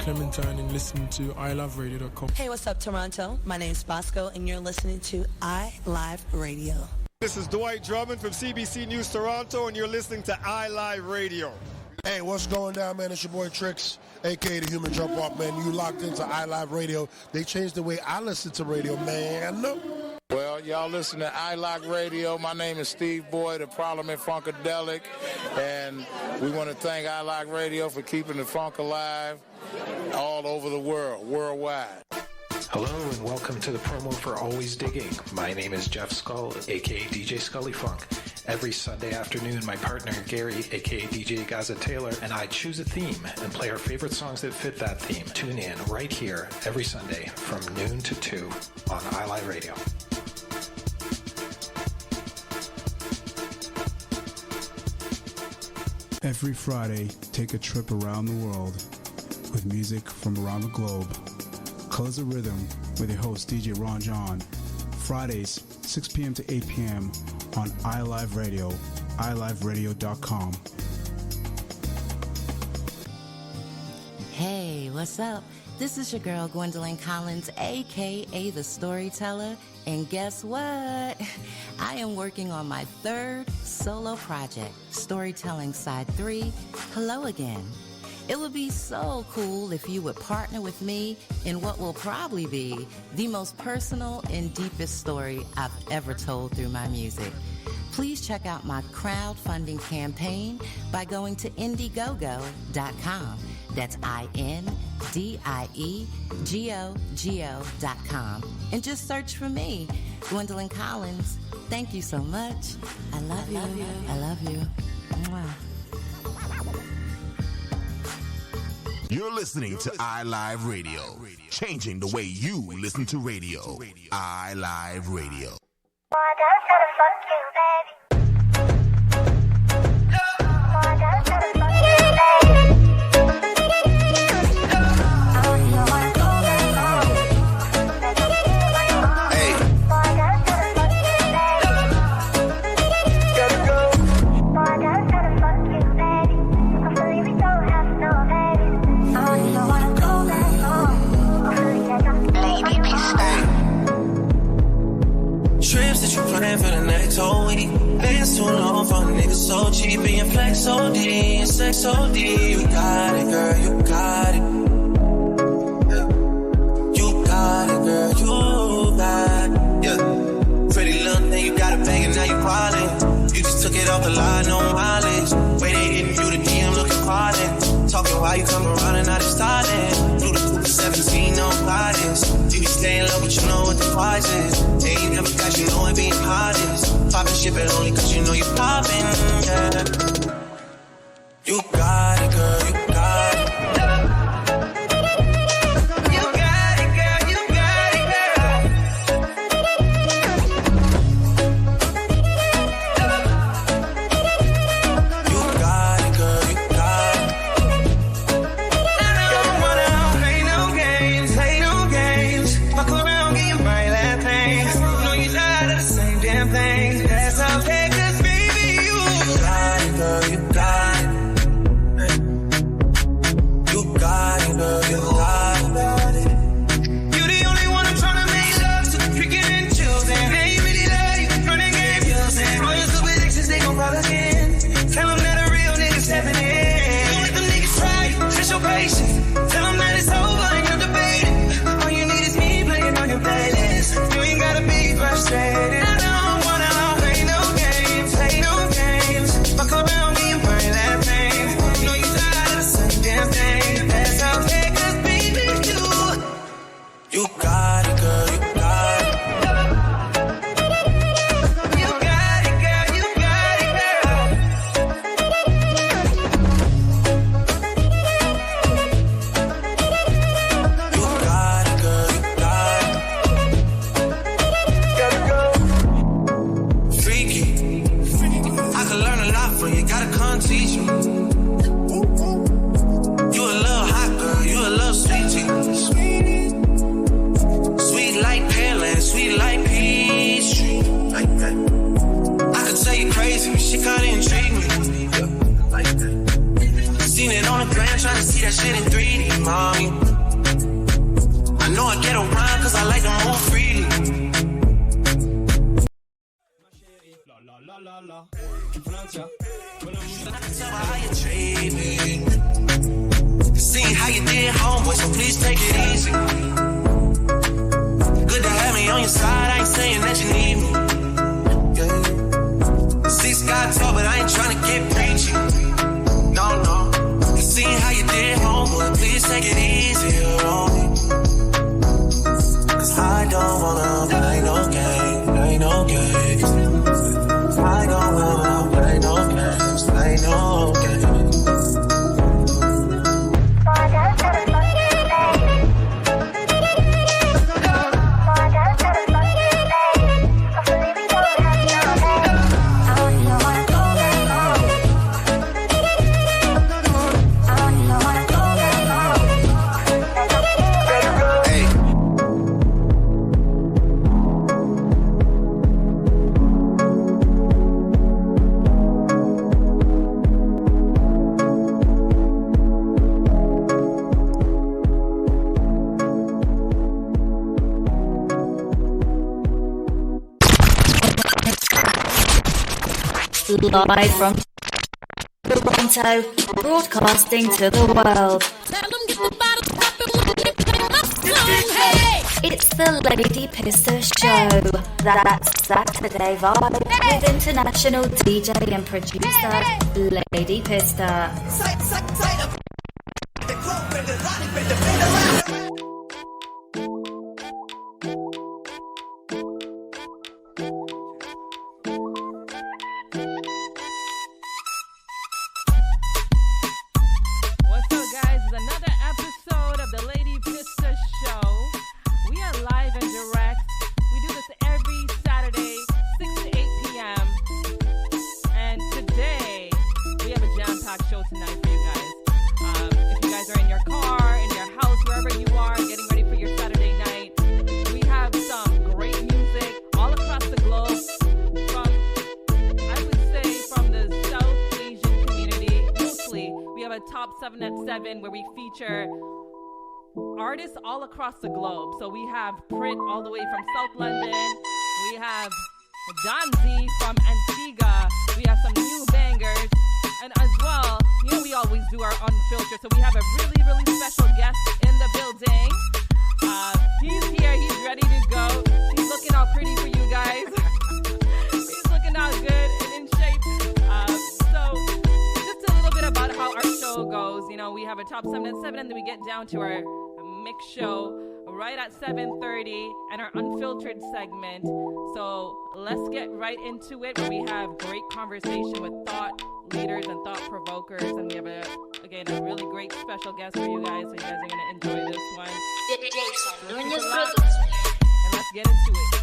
Clementine and listening to iloveradio.com. Hey, what's up, Toronto? My name's Bosco, and you're listening to iLive Radio. This is Dwight Drummond from CBC News Toronto, and you're listening to iLive Radio. Hey, what's going down, man? It's your boy Trix, a.k.a. the Human Jump Off, man. You locked into iLive Radio. They changed the way I listen to radio, man. Well, y'all listen to iLive Radio. My name is Steve Boyd of Parliament Funkadelic, and we want to thank iLive Radio for keeping the funk alive all over the world, worldwide. Hello and welcome to the promo for Always Digging. My name is Jeff Skull, aka DJ Scully Funk. Every Sunday afternoon, my partner Gary, aka DJ Gaza Taylor, and I choose a theme and play our favorite songs that fit that theme. Tune in right here every Sunday from noon to 2 on iLive Radio. Every Friday, take a trip around the world with music from around the globe. Colors of Rhythm with your host DJ Ron John. Fridays, 6 p.m. to 8 p.m. on iLive Radio, iliveradio.com. Hey, what's up? This is your girl Gwendolyn Collins, a.k.a. The Storyteller, and guess what? I am working on my third solo project, Storytelling Side 3, Hello Again. It would be so cool if you would partner with me in what will probably be the most personal and deepest story I've ever told through my music. Please check out my crowdfunding campaign by going to Indiegogo.com. That's INDIEGOGO.com. And just search for me, Gwendolyn Collins. Thank you so much. I love you. I love you. Mwah. You're listening to iLive Radio, changing the way you listen to radio. iLive Radio. I just gotta fuck you, baby. I just gotta fuck you, baby. I don't know why I go that long. Hey. I just gotta fuck you, baby. Gotta go. I just gotta fuck you, baby. Hopefully we don't have no baby. I don't know why I go that long. Hopefully I got Lady Pista. Trips that you plan for the next whole week. Bands too long for a nigga so cheap. And your flex OD and sex OD. You got it, girl, you got it. Yeah. You got it, girl, you got it. Yeah. Pretty little thing, you got a bag and now you ballin'. You just took it off the line, no mileage. Way they hitting you, the DM looking quality. Talking while you come around and now they starting. Through the Cooper 17, no guidance. You be staying low, but you know what the price is. They ain't never got you know it being hardest. Poppin' shit, but only cause you know you poppin', yeah. You got it, girl, you got it. You got it, girl, you got it, girl. You got it, girl, you got it. I don't wanna play no games, play no games. Fuck around, get your brain that things. Know you tired of the same damn thing. That's okay, cause baby, you got it, girl, you got it. You got it, girl, you got it. You the only one I'm tryna make love to, drinking and choosing. They ain't really love you, running game using. All your stupid exes, they gon' call again. Tell them that a real nigga stepping in. Don't let them niggas try you, test your patience. Tell them that it's over and you're debating. All you need is me playing on your playlist. You ain't gotta be frustrated. I don't wanna play no games, play no games. Fuck around me and burn that thing. You know you tired of the same damn thing. That's okay, cause baby, you got it, girl, you got it. You got it, girl, you got it, girl. You got it, girl, you got it. Gotta go. Freaky. I could learn a lot from you, gotta come teach me. You a little hot girl, you a little sweetie. Sweet like Pearland, sweet like Peachtree. Like that. I could tell you crazy, but shit kinda intrigue me. Like that. Seen it on the ground, trying to see that shit in 3D, mommy. I know I get around cause I like to move freely. How you treat me. Seeing how you did, homeboy, so please take it easy. Good to have me on your side, I ain't saying that you need me. Yeah. 6 got tall, but I ain't trying to get preachy. No, no. Seeing how you did, homeboy, please take it easy on me. Cause I don't wanna play no game, play no games. I don't wanna play no games, play no games. Live from Toronto, broadcasting to the world. It's the Lady Pista Show. That's Saturday vibe with international DJ and producer Lady Pista. Where we feature artists all across the globe. So we have Prit all the way from South London. We have Danzi from Antigua. We have some new bangers. And as well, you know, we always do our unfiltered. So we have a really, really special guest in the building. He's here. He's ready to go. He's looking all pretty for you guys. He's looking all good and in shape. About how our show goes. You know, we have a top 7 at 7, and then we get down to our mix show right at 7:30 and our unfiltered segment. So let's get right into it, where we have great conversation with thought leaders and thought provokers, and we have a really great special guest for you guys, so you guys are going to enjoy this one. And let's get into it.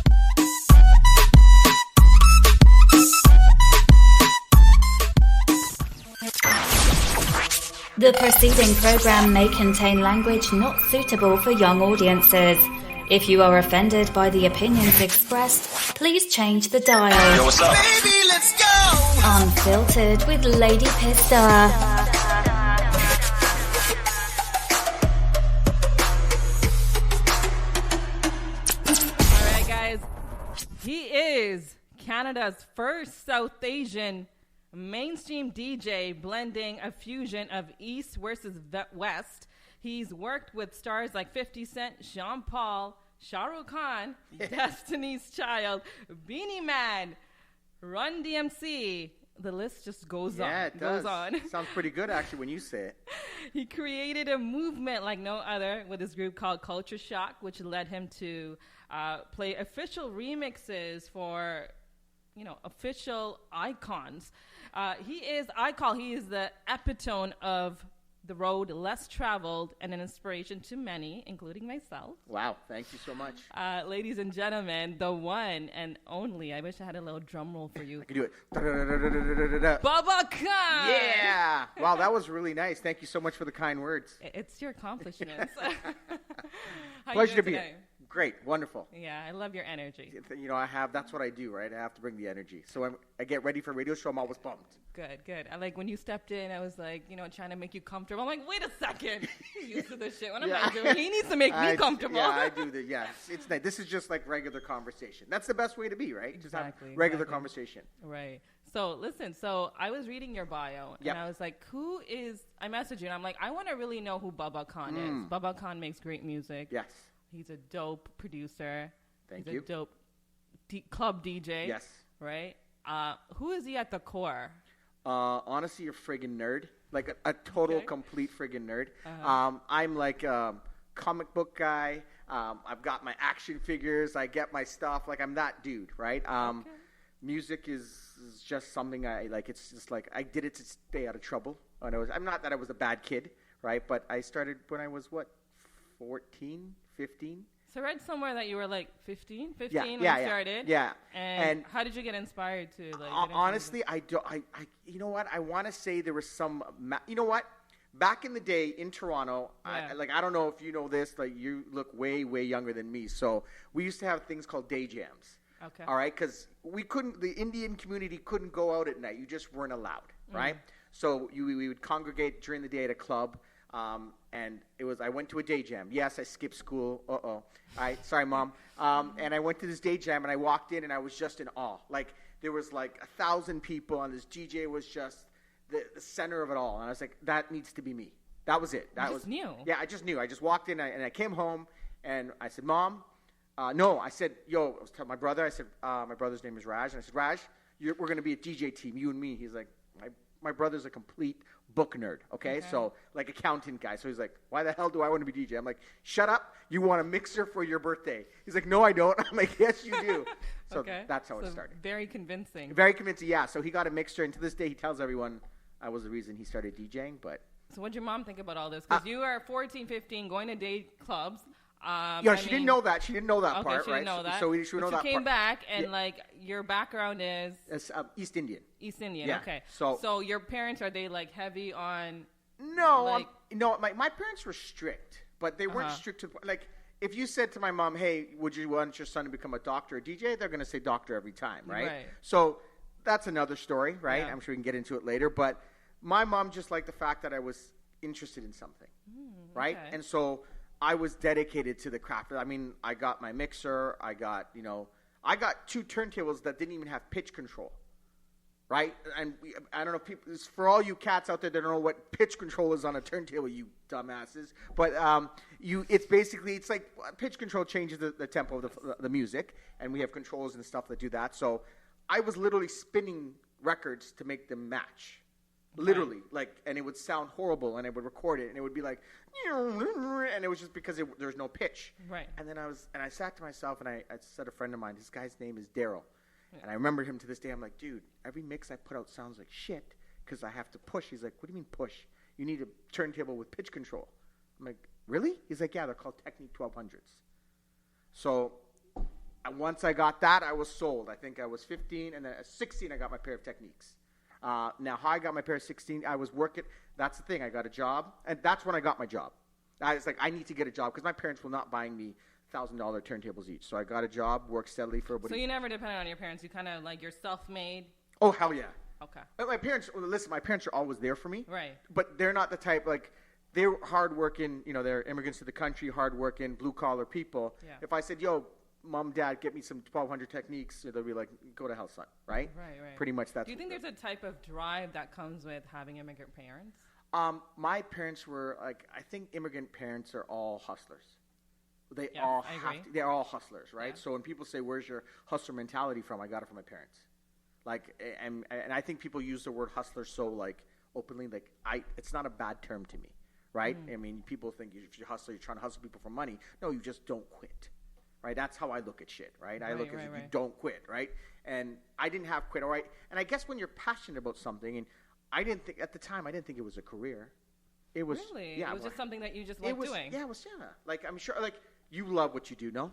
The preceding program may contain language not suitable for young audiences. If you are offended by the opinions expressed, please change the dial. Yo, what's up? Baby, let's go! Unfiltered with Lady Pista. Alright guys, he is Canada's first South Asian mainstream DJ, blending a fusion of East versus West. He's worked with stars like 50 Cent, Sean Paul, Shah Rukh Khan, Destiny's Child, Beanie Man, Run DMC. The list just goes on. Yeah, it does. Sounds pretty good, actually, when you say it. He created a movement like no other with his group called Culture Shock, which led him to play official remixes for, you know, official icons. He is the epitome of the road less traveled and an inspiration to many, including myself. Wow, thank you so much. Ladies and gentlemen, the one and only, I wish I had a little drum roll for you. I can do it. Bubba Khan! Yeah! Wow, that was really nice. Thank you so much for the kind words. It's your accomplishments. Pleasure to be here. Great, wonderful. Yeah, I love your energy. You know, that's what I do, right? I have to bring the energy. So I get ready for a radio show. I'm always pumped. Good. I like when you stepped in, I was like, trying to make you comfortable. I'm like, wait a second. You're used to this shit. What am I doing? He needs to make me comfortable. Yeah, I do that. Yeah, it's nice. This is just like regular conversation. That's the best way to be, right? Just have regular conversation. Right. So listen, I was reading your bio, and I was like, I messaged you, and I'm like, I want to really know who Bubba Khan is. Bubba Khan makes great music. Yes. He's a dope producer. He's a dope club DJ. Yes. Right? Who is he at the core? Honestly, a friggin' nerd. Like a total, complete friggin' nerd. I'm like a comic book guy. I've got my action figures. I get my stuff. Like, I'm that dude, right? Music is just something I like. It's just like I did it to stay out of trouble. I'm not that I was a bad kid, right? But I started when I was, 14, 15? So I read somewhere that you were like 15 when you started. Yeah. And how did you get inspired to like? Honestly, you know what? I want to say there was some. You know what? Back in the day in Toronto, I don't know if you know this. Like, you look way, way younger than me. So we used to have things called day jams. Okay. All right, because the Indian community couldn't go out at night. You just weren't allowed, right? So we would congregate during the day at a club. And I went to a day jam. Yes, I skipped school. Sorry, Mom. And I went to this day jam, and I walked in, and I was just in awe. Like, there was like 1,000 people, and this DJ was just the center of it all. And I was like, that needs to be me. That was it. You just knew. Yeah, I just knew. I just walked in, and I came home, and I said, Mom, no. I said, I was telling my brother. I said, my brother's name is Raj. And I said, Raj, we're going to be a DJ team, you and me. He's like, my brother's a complete book nerd, okay? So, like, accountant guy. So he's like, why the hell do I want to be DJ? I'm like, shut up. You want a mixer for your birthday. He's like, no, I don't. I'm like, yes, you do. So that's how it started. Very convincing. Very convincing, yeah. So he got a mixer, and to this day he tells everyone I was the reason he started DJing. But so what did your mom think about all this? Because you are 14, 15, going to day clubs. She didn't know that. She didn't know that part, she right? Didn't know that. So she know that part. You came back, and like your background is East Indian. East Indian. Yeah. Okay. So your parents, are they like heavy on? No, my parents were strict, but they weren't strict to like. If you said to my mom, "Hey, would you want your son to become a doctor or DJ?" They're going to say doctor every time, right? So that's another story, right? Yeah. I'm sure we can get into it later. But my mom just liked the fact that I was interested in something, right? Okay. And so I was dedicated to the craft. I mean, I got my mixer. I got 2 turntables that didn't even have pitch control, right? And I don't know, people, for all you cats out there that don't know what pitch control is on a turntable, you dumbasses. But it's like pitch control changes the tempo of the music, and we have controls and stuff that do that. So I was literally spinning records to make them match. Literally, and it would sound horrible, and I would record it, and it would be like, and it was just because there's no pitch. Right. And then I sat to myself, and I said a friend of mine, this guy's name is Daryl, and I remember him to this day. I'm like, dude, every mix I put out sounds like shit because I have to push. He's like, what do you mean push? You need a turntable with pitch control. I'm like, really? He's like, yeah, they're called Technique 1200s. So once I got that, I was sold. I think I was 15, and then at 16, I got my pair of Techniques. Now, how I got my pair of 16, I was working. That's the thing. I got a job, and that's when I got my job. I was like, I need to get a job because my parents were not buying me $1,000 turntables each. So I got a job, worked steadily for about. So you never depended on your parents. You kind of like you're self-made. Oh hell yeah. Okay. But my parents, my parents are always there for me. Right. But they're not the type they're hardworking. They're immigrants to the country, hardworking, blue collar people. Yeah. If I said, yo, Mom, Dad, get me some 1200 Techniques, they'll be like, go to hell, son, right? Right. Pretty much that's. Do you think there's a type of drive that comes with having immigrant parents? My parents were I think immigrant parents are all hustlers. They're all hustlers, right? Yeah. So when people say, where's your hustler mentality from? I got it from my parents. And I think people use the word hustler so openly, it's not a bad term to me, right? I mean, people think if you're hustler, you're trying to hustle people for money. No, you just don't quit. Right, that's how I look at shit. Right, I look at you don't quit. Right, and I didn't have quit. All right, and I guess when you're passionate about something, and I didn't think at the time I didn't think it was a career. It was really, it was just something that you just liked doing. Yeah, it was I'm sure you love what you do, no?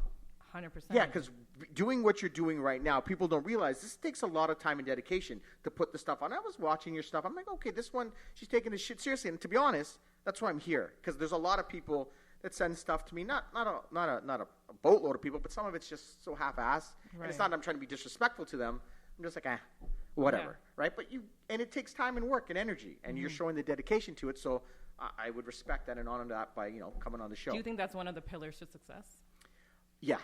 100%. Yeah, because doing what you're doing right now, people don't realize this takes a lot of time and dedication to put the stuff on. I was watching your stuff. I'm like, okay, this one, she's taking this shit seriously. And to be honest, that's why I'm here, because there's a lot of people that send stuff to me. Not a boatload of people, but some of it's just so half-assed. And it's not that I'm trying to be disrespectful to them. I'm just like, whatever, right? But and it takes time and work and energy, and you're showing the dedication to it. So I would respect that and honor that by coming on the show. Do you think that's one of the pillars to success? Yeah,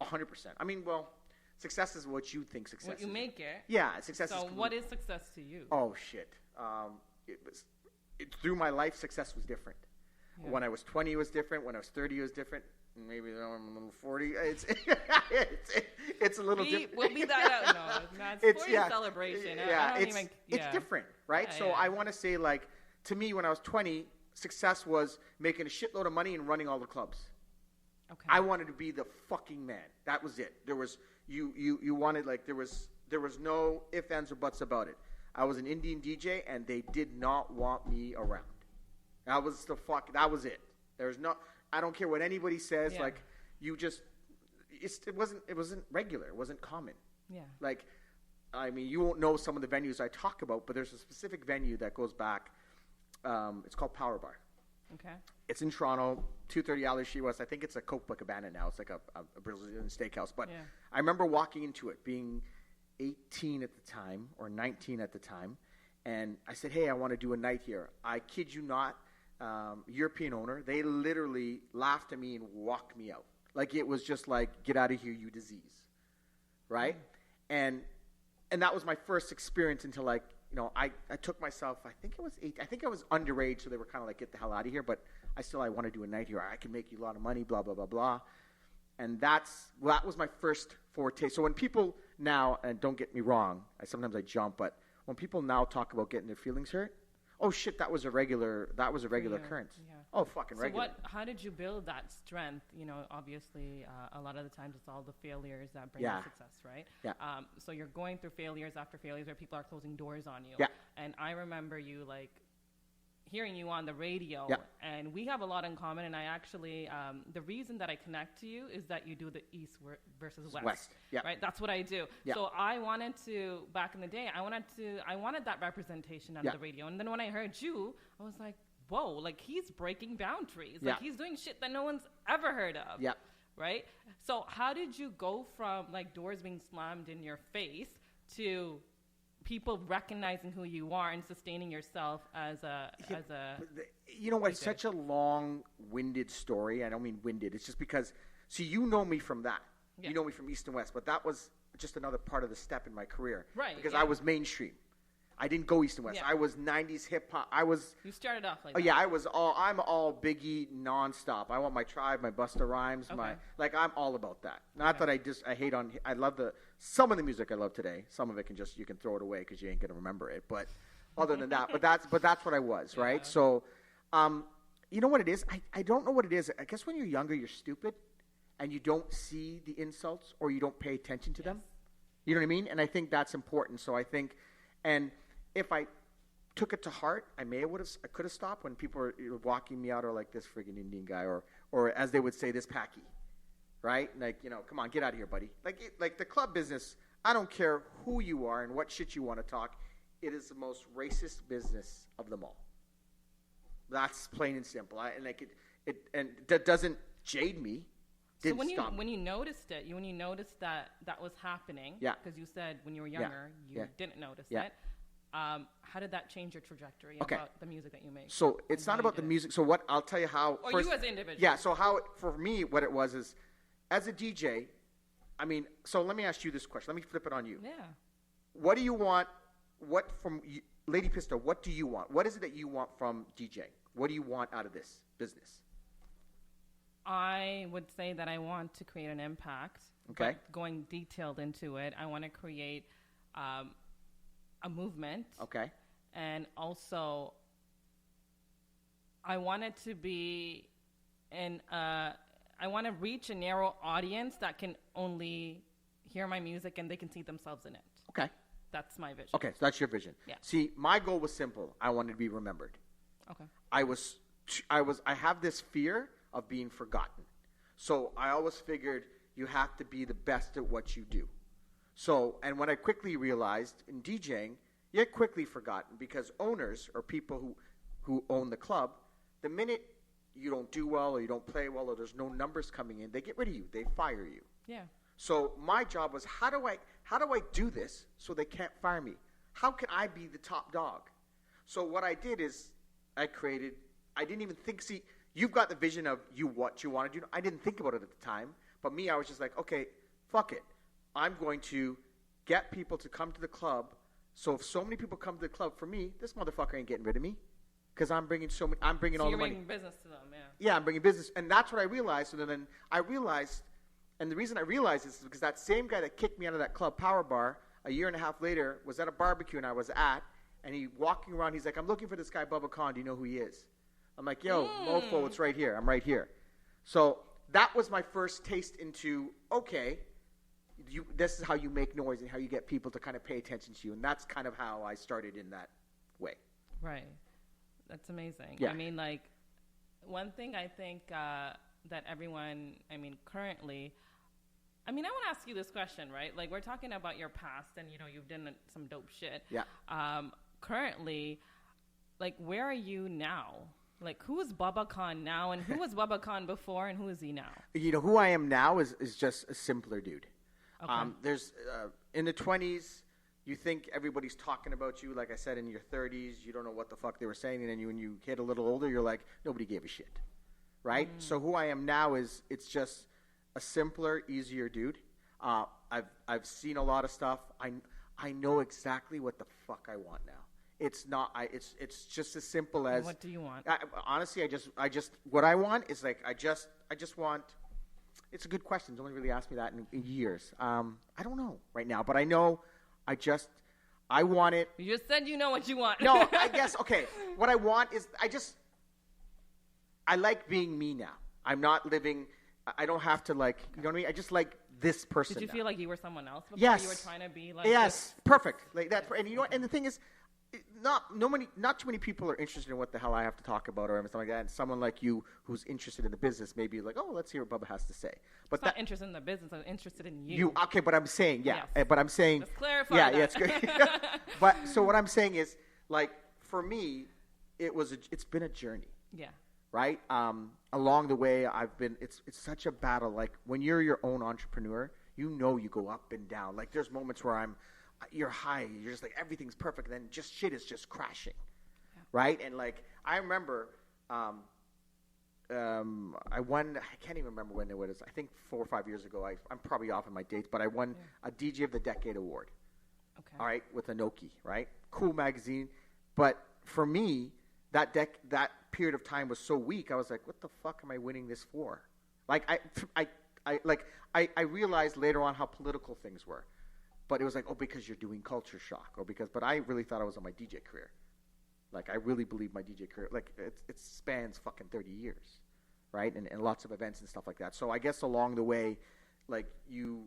100%. I mean, well, success is what you think success is. What you make it. Yeah, success is. So what is success to you? Oh, shit. Through my life, success was different. Yeah. When I was 20, it was different. When I was 30, it was different. Maybe when I'm a little 40. It's a little different. We'll be that out. No, it's 40 celebration. It's different, right? So I want to say, like, to me, when I was 20, success was making a shitload of money and running all the clubs. Okay. I wanted to be the fucking man. That was it. There was you wanted, like, there was no ifs, ands, or buts about it. I was an Indian DJ, and they did not want me around. That was it. There's no. I don't care what anybody says. Yeah. Like, you just. It wasn't regular. It wasn't common. Yeah. Like, I mean, you won't know some of the venues I talk about, but there's a specific venue that goes back. It's called Power Bar. Okay. It's in Toronto, 230 Alley Street West. I think it's a Copacabana now. It's like a Brazilian steakhouse. But I remember walking into it, being 18 at the time, or 19 at the time, and I said, hey, I want to do a night here. I kid you not, European owner, they literally laughed at me and walked me out. Like, it was just like, get out of here, you disease. Right? And that was my first experience until, like, I took myself, I think I was underage, so they were kind of like, get the hell out of here, but I want to do a night here. I can make you a lot of money, blah, blah, blah, blah. And that was my first foretaste. So when people now, and don't get me wrong, sometimes I jump, but when people now talk about getting their feelings hurt, oh shit, that was a regular occurrence. Yeah. Oh, fucking regular. So how did you build that strength? Obviously, a lot of the times it's all the failures that bring you success, right? Yeah. So you're going through failures after failures where people are closing doors on you. Yeah. And I remember you, like, hearing you on the radio, yeah. And we have a lot in common. And I actually, the reason that I connect to you is that you do the East versus West. Yeah. Right. That's what I do. Yeah. So I wanted to, back in the day, I wanted that representation on the radio. And then when I heard you, I was like, whoa, like, he's breaking boundaries. Like, he's doing shit that no one's ever heard of. Yeah. Right. So how did you go from, like, doors being slammed in your face to people recognizing who you are and sustaining yourself as a you know what, it's such a long-winded story. I don't mean winded. It's just because, see, you know me from that. Yeah. You know me from East and West, but that was just another part of the step in my career. Right. Because I was mainstream. I didn't go East and West. Yeah. I was 90s hip-hop. You started off like that. Yeah, I'm all Biggie nonstop. I want my Tribe, my Busta Rhymes, I'm all about that. Not that I love some of the music I love today. Some of it you can throw it away because you ain't going to remember it. But other than that, but that's what I was, right? So, you know what it is? I don't know what it is. I guess when you're younger, you're stupid and you don't see the insults or you don't pay attention to them. You know what I mean? And I think that's important. So I think, and if I took it to heart, I could have stopped when people were walking me out, or like, this friggin' Indian guy, or as they would say, this packy, right? Like, come on, get out of here, buddy. Like the club business, I don't care who you are and what shit you want to talk. It is the most racist business of them all. That's plain and simple. And that doesn't jade me. So when you noticed it, when you noticed that was happening, because you said when you were younger you didn't notice it. How did that change your trajectory about the music that you make? So it's not about the music. So what I'll tell you how. Or you as an individual. Yeah. So for me, what it was is, as a DJ, I mean. So let me ask you this question. Let me flip it on you. Yeah. What do you want? What from Lady Pista? What do you want? What is it that you want from DJ? What do you want out of this business? I would say that I want to create an impact. Okay. But going detailed into it, I want to create a movement. Okay. And also, I want it to be I want to reach a narrow audience that can only hear my music and they can see themselves in it. Okay. That's my vision. Okay, so that's your vision. Yeah. See, my goal was simple. I wanted to be remembered. Okay. I have this fear of being forgotten. So I always figured you have to be the best at what you do. So, and what I quickly realized in DJing, you get quickly forgotten because owners or people who own the club, the minute you don't do well or you don't play well or there's no numbers coming in, they get rid of you. They fire you. Yeah. So my job was how do I do this so they can't fire me? How can I be the top dog? So what I did is I didn't even think, see, you've got the vision of what you want to do. I didn't think about it at the time. But me, I was just like, okay, fuck it. I'm going to get people to come to the club. So if so many people come to the club, for me, this motherfucker ain't getting rid of me. Because I'm bringing all the money. You're bringing business to them, yeah. Yeah, I'm bringing business. And that's what I realized. So then I realized, and the reason I realized this is because that same guy that kicked me out of that club Power Bar a year and a half later was at a barbecue and I was at, and he walking around, he's like, I'm looking for this guy Bubba Khan. Do you know who he is? I'm like, yo, mofo, it's right here. I'm right here. So that was my first taste into, okay, this is how you make noise and how you get people to kind of pay attention to you. And that's kind of how I started in that way. Right. That's amazing. Yeah. I mean, like, one thing I think that everyone, currently, I want to ask you this question, right? Like, we're talking about your past and, you've done some dope shit. Yeah. Currently, like, where are you now? Like, who is Bubba Khan now, and who was Bubba Khan before, and who is he now? Who I am now is just a simpler dude. Okay. There's in the 20s, you think everybody's talking about you. Like I said, in your 30s, you don't know what the fuck they were saying, and then when you get a little older, you're like, nobody gave a shit, right? So who I am now it's just a simpler, easier dude. I've seen a lot of stuff. I know exactly what the fuck I want now. It's not. It's just as simple as. What do you want? Honestly, I just what I want is like I just want. It's a good question. No one really asked me that in years. I don't know right now, but I know. I want it. You just said you know what you want. No, I guess okay. What I want is I like being me now. I'm not living. I don't have to like. You know what I mean? I just like this person. Did you now. feel like you were someone else before? Yes. You were trying to be like. Yes, perfect. Like that. And you know what? And the thing is. Not too many people are interested in what the hell I have to talk about or something like that. And someone like you who's interested in the business may be like, oh, let's hear what Bubba has to say. But not interested in the business. I'm interested in you. Okay, but I'm saying, yeah. Yes. But I'm saying. Let's clarify yeah, that. Yeah, it's great. But so what I'm saying is, like, for me, it's been a journey. Yeah. Right? Along the way, it's such a battle. Like, when you're your own entrepreneur, you go up and down. Like, there's moments where you're high, you're just like everything's perfect, and then just shit is just crashing, right? And like I remember, I won. I can't even remember when it was. I think 4 or 5 years ago. I'm probably off on my dates, but I won a DJ of the Decade award. Okay. All right, with Anoki, right? Cool magazine, but for me, that period of time was so weak. I was like, what the fuck am I winning this for? Like I realized later on how political things were. But it was like, oh, because you're doing Culture Shock, but I really thought I was on my DJ career. Like, I really believe my DJ career, like, it spans fucking 30 years, right? And lots of events and stuff like that. So I guess along the way, like, you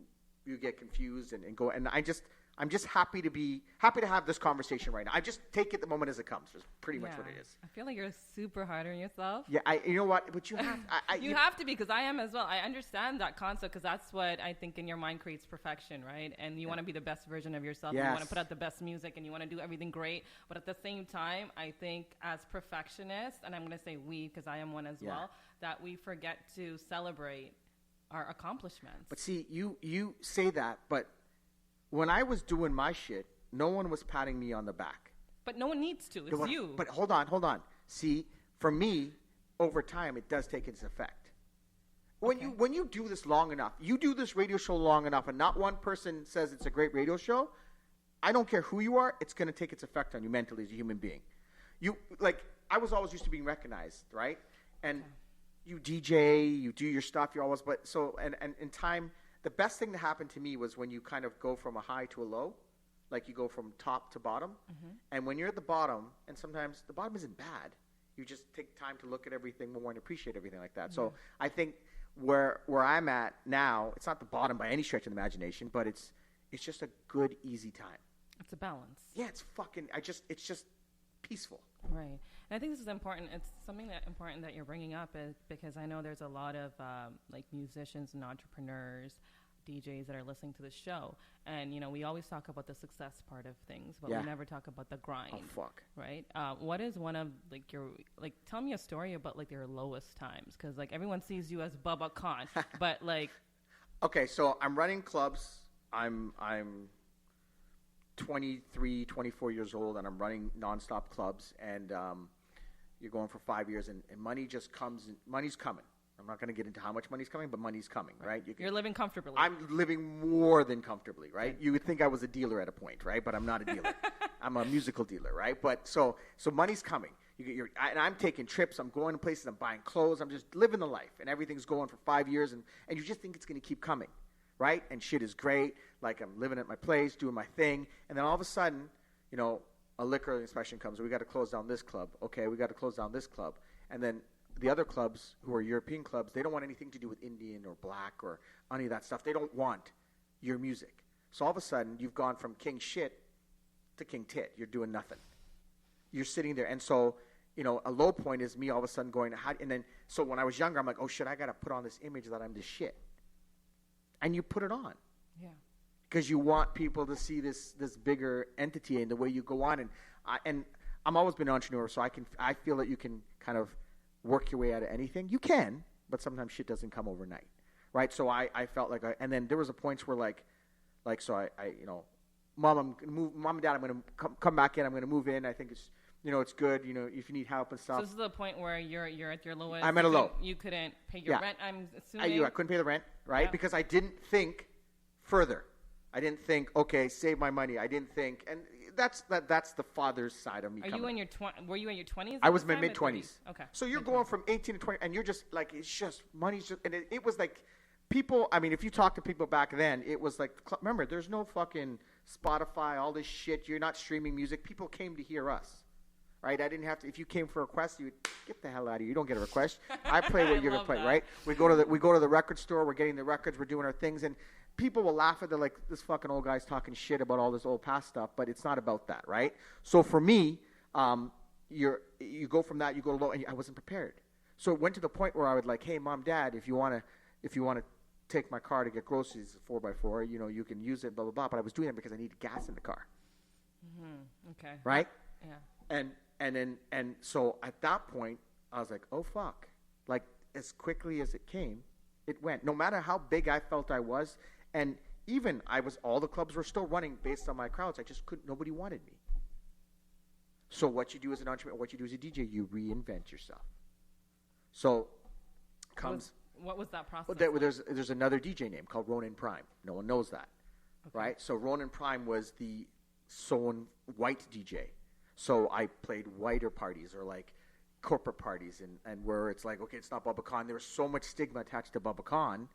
get confused and go, and I'm just happy to have this conversation right now. I just take it the moment as it comes. That's pretty much what it is. I feel like you're super hard on yourself. Yeah, you know what? But you have. You have to be, because I am as well. I understand that concept, because that's what I think in your mind creates perfection, right? And you want to be the best version of yourself. Yes. And you want to put out the best music, and you want to do everything great. But at the same time, I think as perfectionists, and I'm going to say we, because I am one as well, that we forget to celebrate our accomplishments. But see, you say that, but when I was doing my shit, no one was patting me on the back. But no one needs to. It's you. But hold on. See, for me, over time, it does take its effect. When you do this long enough, you do this radio show long enough, and not one person says it's a great radio show, I don't care who you are, it's going to take its effect on you mentally as a human being. I was always used to being recognized, right? And you DJ, you do your stuff, and in time, the best thing that happened to me was when you kind of go from a high to a low, like you go from top to bottom. Mm-hmm. And when you're at the bottom, and sometimes the bottom isn't bad, you just take time to look at everything more and appreciate everything like that. Mm-hmm. So I think where I'm at now, it's not the bottom by any stretch of the imagination, but it's just a good, easy time. It's a balance. Yeah, it's just peaceful. Right. And I think this is important. It's something important that you're bringing up, is because I know there's a lot of like musicians and entrepreneurs DJs that are listening to the show. And, we always talk about the success part of things, but Yeah. we never talk about the grind. Oh, fuck. Right? What is one of, tell me a story about, your lowest times. Because, everyone sees you as Bubba Khan. But, Okay, so I'm running clubs. I'm 23, 24 years old, and I'm running nonstop clubs. And you're going for 5 years, and money just comes. Money's coming. I'm not going to get into how much money's coming, but money's coming, right? You're living comfortably. I'm living more than comfortably, right? You would think I was a dealer at a point, right? But I'm not a dealer. I'm a musical dealer, right? But so money's coming. And I'm taking trips. I'm going to places. I'm buying clothes. I'm just living the life, and everything's going for 5 years, and you just think it's going to keep coming, right? And shit is great. Like, I'm living at my place, doing my thing, and then all of a sudden, a liquor inspection comes. We got to close down this club. Okay, we got to close down this club, and then the other clubs, who are European clubs, they don't want anything to do with Indian or black or any of that stuff. They don't want your music. So all of a sudden, you've gone from king shit to king tit. You're doing nothing. You're sitting there. And so, a low point is me all of a sudden going, so when I was younger, I'm like, oh, shit, I got to put on this image that I'm this shit. And you put it on. Yeah. Because you want people to see this bigger entity and the way you go on. And I'm always been an entrepreneur, so I feel that you can kind of work your way out of anything. You can, but sometimes shit doesn't come overnight, right? So I felt like, and then there was a point where so Mom and Dad, I'm going to come back in. I'm going to move in. I think it's, it's good. If you need help and stuff. So this is the point where you're at your lowest. I'm at a low. You couldn't pay your rent. I'm assuming. I couldn't pay the rent, right? Because I didn't think further. I didn't think, okay, save my money. I didn't think, and that's the father's side of me. Were you in your 20s? I was in my mid-20s. Okay. So you're going from 18 to 20, and you're just like, it's just money's just, and it was like people. I mean, if you talk to people back then, it was like, remember, there's no fucking Spotify, all this shit. You're not streaming music. People came to hear us, right? I didn't have to. If you came for a request, you would get the hell out of here. You don't get a request. I play what you're gonna play, right? We go to the record store. We're getting the records. We're doing our things, and people will laugh at it like, this fucking old guy's talking shit about all this old past stuff, but it's not about that, right? So for me, you go from that, you go low, and I wasn't prepared. So it went to the point where I would like, hey, Mom, Dad, if you want to take my car to get groceries, 4x4, you can use it, blah blah blah. But I was doing it because I needed gas in the car. Mm-hmm. Okay. Right. Yeah. And so at that point, I was like, oh fuck! Like as quickly as it came, it went. No matter how big I felt I was. And even all the clubs were still running based on my crowds. I just couldn't, nobody wanted me. So what you do as an entrepreneur, what you do as a DJ, you reinvent yourself. So what was that process? Well, there's another DJ name called Ronin Prime. No one knows that, right? So Ronin Prime was the white DJ. So I played whiter parties or like corporate parties and where it's like, okay, it's not Bubba Khan. There was so much stigma attached to Bubba Khan.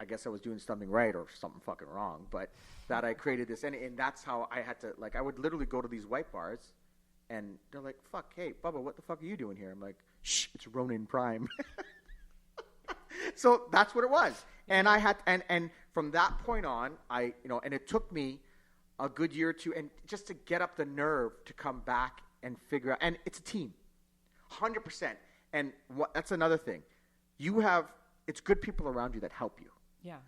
I guess I was doing something right or something fucking wrong, but that I created this, and that's how I had to, like, I would literally go to these white bars, and they're like, fuck, hey, Bubba, what the fuck are you doing here? I'm like, shh, it's Ronin Prime. So that's what it was. And I had, and from that point on, and it took me a good year or two, and just to get up the nerve to come back and figure out, and it's a team, 100%. And that's another thing. It's good people around you that help you. Yeah.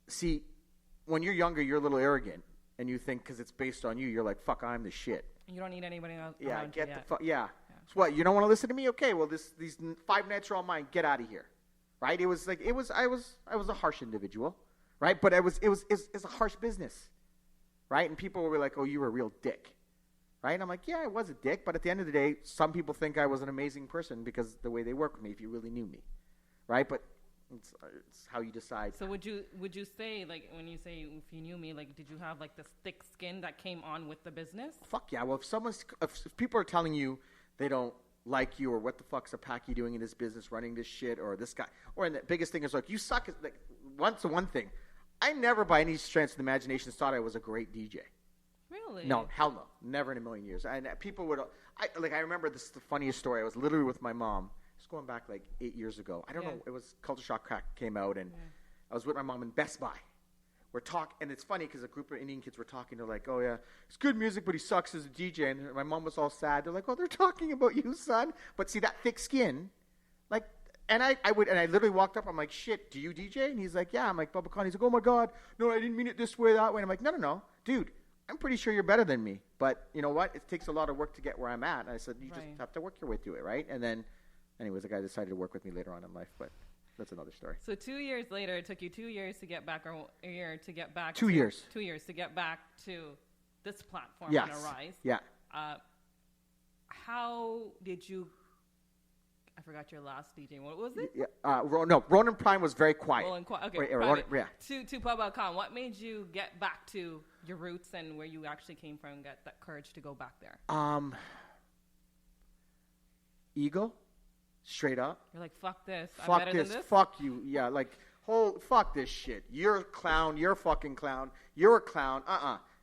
See, when you're younger, you're a little arrogant, and you think because it's based on you, you're like, fuck, I'm the shit. You don't need anybody else. Yeah, around get you the fuck. Yeah. So what? You don't want to listen to me? Okay. Well, these 5 nights are all mine. Get out of here. Right? It was like I was a harsh individual, right? But it was a harsh business, right? And people were like, oh, you were a real dick, right? And I'm like, yeah, I was a dick, but at the end of the day, some people think I was an amazing person because the way they work with me, if you really knew me, right? But it's how you decide. So would you say, like, when you say if you knew me, like, did you have like this thick skin that came on with the business? Fuck yeah. Well, if people are telling you they don't like you, or what the fuck's a Packy doing in this business, running this shit, or this guy, or and the biggest thing is like, you suck. Like, one thing, I never by any stretch of the imagination thought I was a great DJ. Really? No, hell no, never in a million years. And people would, I remember this is the funniest story. I was literally with my mom. It's going back like 8 years ago. I don't know. It was Culture Shock Crack came out, and I was with my mom in Best Buy. We're talking, and it's funny because a group of Indian kids were talking. They're like, "Oh yeah, it's good music, but he sucks as a DJ." And my mom was all sad. They're like, "Oh, they're talking about you, son." But see that thick skin, like And I literally walked up. I'm like, shit, do you DJ? And he's like, yeah. I'm like, Bubba Khan. He's like, oh my God, no, I didn't mean it this way, that way. And I'm like, no, dude, I'm pretty sure you're better than me. But you know what? It takes a lot of work to get where I'm at. And I said, you just have to work your way through it, right? And then, anyways, the guy decided to work with me later on in life, but that's another story. So 2 years later, it took you 2 years to get back, or a year to get back. 2 years. 2 years to get back to this platform Yes. and Arise. Yeah. How did you? I forgot your last DJ. What was it? Yeah. Ronan Prime was very quiet. Okay. Right, private. yeah. To Bubba Khan, what made you get back to your roots and where you actually came from and get that courage to go back there? Ego, straight up. You're like, fuck this. I'm Fuck better this. than this. Fuck you. Yeah, like, fuck this shit. You're a clown. You're a fucking clown. You're a clown.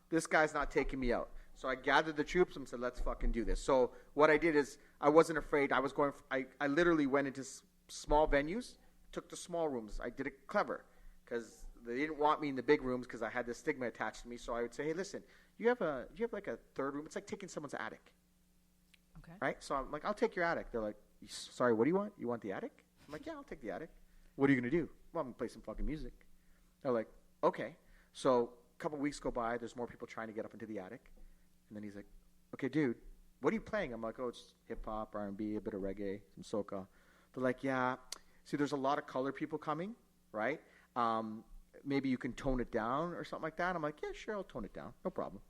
This guy's not taking me out. So I gathered the troops and said, let's fucking do this. So what I did is I wasn't afraid. I literally went into small venues, took the small rooms. I did it clever because they didn't want me in the big rooms because I had this stigma attached to me. So I would say, hey, listen, do you have like a third room? It's like taking someone's attic. Okay. Right? So I'm like, I'll take your attic. They're like, sorry, what do you want? You want the attic? I'm like, yeah, I'll take the attic. What are you going to do? Well, I'm going to play some fucking music. They're like, okay. So a couple weeks go by. There's more people trying to get up into the attic. And then he's like, okay, dude, what are you playing? I'm like, oh, it's hip-hop, R&B, a bit of reggae, some soca. They're like, yeah. See, there's a lot of colored people coming, right? Maybe you can tone it down or something like that. I'm like, yeah, sure, I'll tone it down. No problem.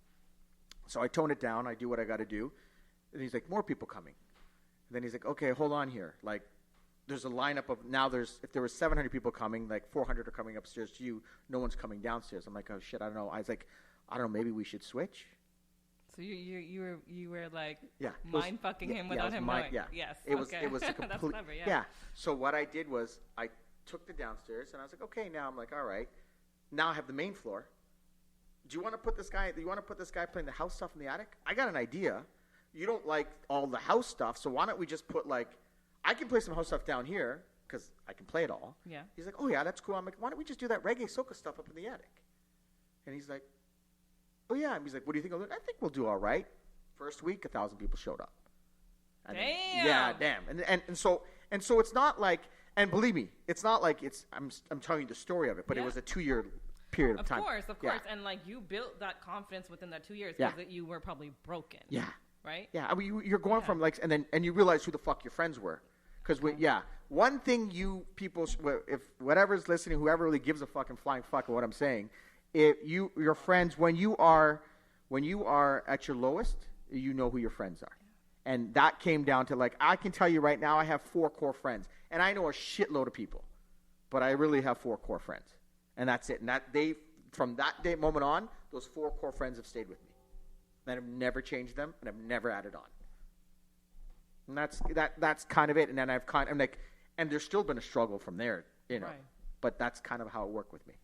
So I tone it down. I do what I got to do. And he's like, more people coming. And then he's like, okay, hold on here. Like, there's a lineup of if there were 700 people coming, like 400 are coming upstairs to you. No one's coming downstairs. I'm like, oh, shit, I don't know. I was like, I don't know, maybe we should switch. So you were like yeah, mind fucking him without him knowing. Yeah. Yes. It was a complete. That's clever, yeah. So what I did was I took the downstairs and I was like, okay, now I'm like, all right, now I have the main floor. Do you want to put this guy playing the house stuff in the attic? I got an idea. You don't like all the house stuff, so why don't we just put I can play some house stuff down here because I can play it all. Yeah. He's like, oh yeah, that's cool. I'm like, why don't we just do that reggae soca stuff up in the attic? And he's like, oh yeah. And he's like, what do you think I'll do? I think we'll do all right. First week, 1,000 people showed up. And damn. Then, yeah, damn. And so it's not like, and believe me, it's not like I'm telling you the story of it, but it was a 2-year period of time. Of course. And you built that confidence within that 2 years Yeah. because you were probably broken. Yeah. Right? Yeah. I mean, you're going from and you realize who the fuck your friends were. Because one thing you people, if whatever's listening, whoever really gives a fucking flying fuck of what I'm saying, if your friends, when you are at your lowest, you know who your friends are. And that came down to I can tell you right now, I have 4 core friends, and I know a shitload of people, but I really have 4 core friends, and that's it. And from that day moment on, those 4 core friends have stayed with me, and I've never changed them, and I've never added on. And that's kind of it. And then and there's still been a struggle from there, Right. But that's kind of how it worked with me.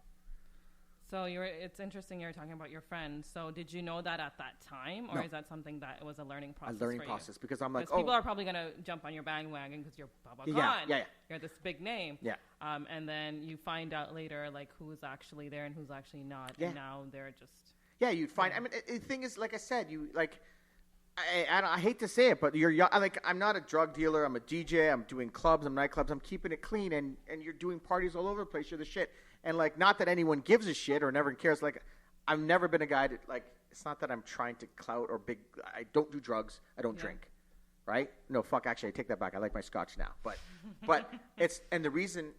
So it's interesting you're talking about your friends. So did you know that at that time, or is that something that was a learning process? A learning for process you? because I'm like, people are probably gonna jump on your bandwagon because you're Bubba Khan. Yeah. You're this big name. Yeah. And then you find out later who's actually there and who's actually not. Yeah. And now they're just. Yeah, you'd find. I mean, the thing is, like I said, I hate to say it, but you're young. I'm not a drug dealer. I'm a DJ. I'm doing clubs. I'm nightclubs. I'm keeping it clean, and you're doing parties all over the place. You're the shit. And not that anyone gives a shit or never cares. I've never been a guy that it's not that I'm trying to clout or big. I don't do drugs. I don't drink. Right? No, fuck. Actually, I take that back. I like my scotch now. But and the reason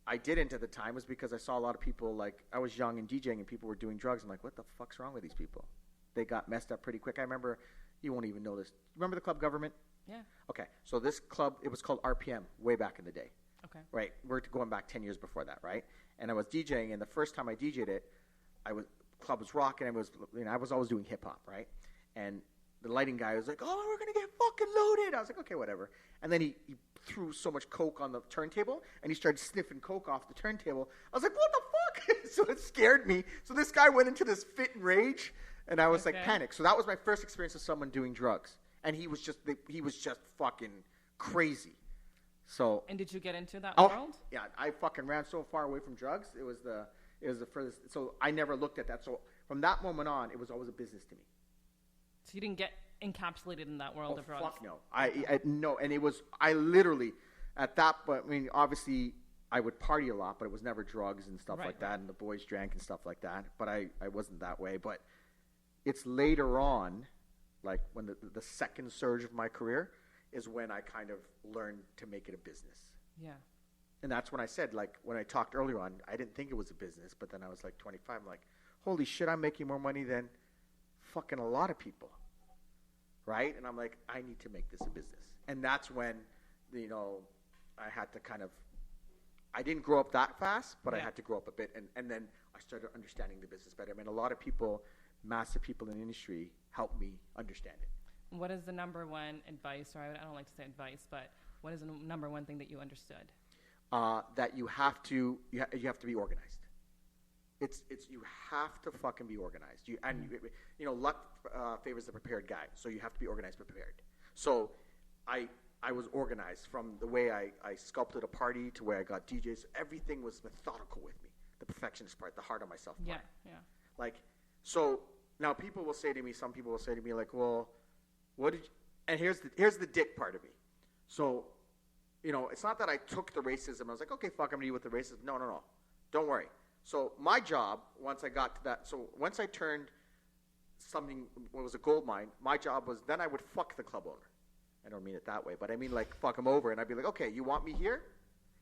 I didn't at the time was because I saw a lot of people I was young and DJing and people were doing drugs. I'm like, what the fuck's wrong with these people? They got messed up pretty quick. I remember. You won't even know this. Remember the club Government? Yeah. Okay. So this club, it was called RPM way back in the day. Okay. Right. We're going back 10 years before that, right? And I was DJing, and the first time I DJ'd it, club was rocking. I was always doing hip hop, right? And the lighting guy was like, "Oh, we're gonna get fucking loaded." I was like, "Okay, whatever." And then he threw so much coke on the turntable, and he started sniffing coke off the turntable. I was like, "What the fuck?" So it scared me. So this guy went into this fit and rage. And I was panicked. So that was my first experience of someone doing drugs, and he was just fucking crazy. So. And did you get into that world? Yeah, I fucking ran so far away from drugs. It was the furthest. So I never looked at that. So from that moment on, it was always a business to me. So you didn't get encapsulated in that world of drugs? Fuck no. I no, and it was. I literally, at that point, I mean, obviously, I would party a lot, but it was never drugs and stuff Right, like that, and the boys drank and stuff like that. But I wasn't that way. But it's later on, like when the second surge of my career is when I kind of learned to make it a business. Yeah. And that's when I said, like, when I talked earlier on, I didn't think it was a business, but then I was like 25. I'm like, holy shit, I'm making more money than fucking a lot of people. Right? And I'm like, I need to make this a business. And that's when, you know, I had to kind of, I didn't grow up that fast, but I had to grow up a bit. And then I started understanding the business better. I mean, a lot of people, massive people in the industry, helped me understand it. What is the number one advice, or I don't like to say advice, but what is the number one thing that you understood? That you have to be organized. It's you have to fucking be organized. You know, luck favors the prepared guy. So you have to be organized, prepared. So I was organized from the way I sculpted a party to where I got DJs. Everything was methodical with me. The perfectionist part, the hard on myself part. Yeah. Like, so now people will say to me, some people will say to me, like, well, what did you, and here's the dick part of me. So, you know, it's not that I took the racism. I was like, okay, fuck, I'm going to deal with the racism. No. Don't worry. So my job, once I got to that, so once I turned something, what was a gold mine, my job was then I would fuck the club owner. I don't mean it that way, but I mean like fuck him over, and I'd be like, okay, you want me here?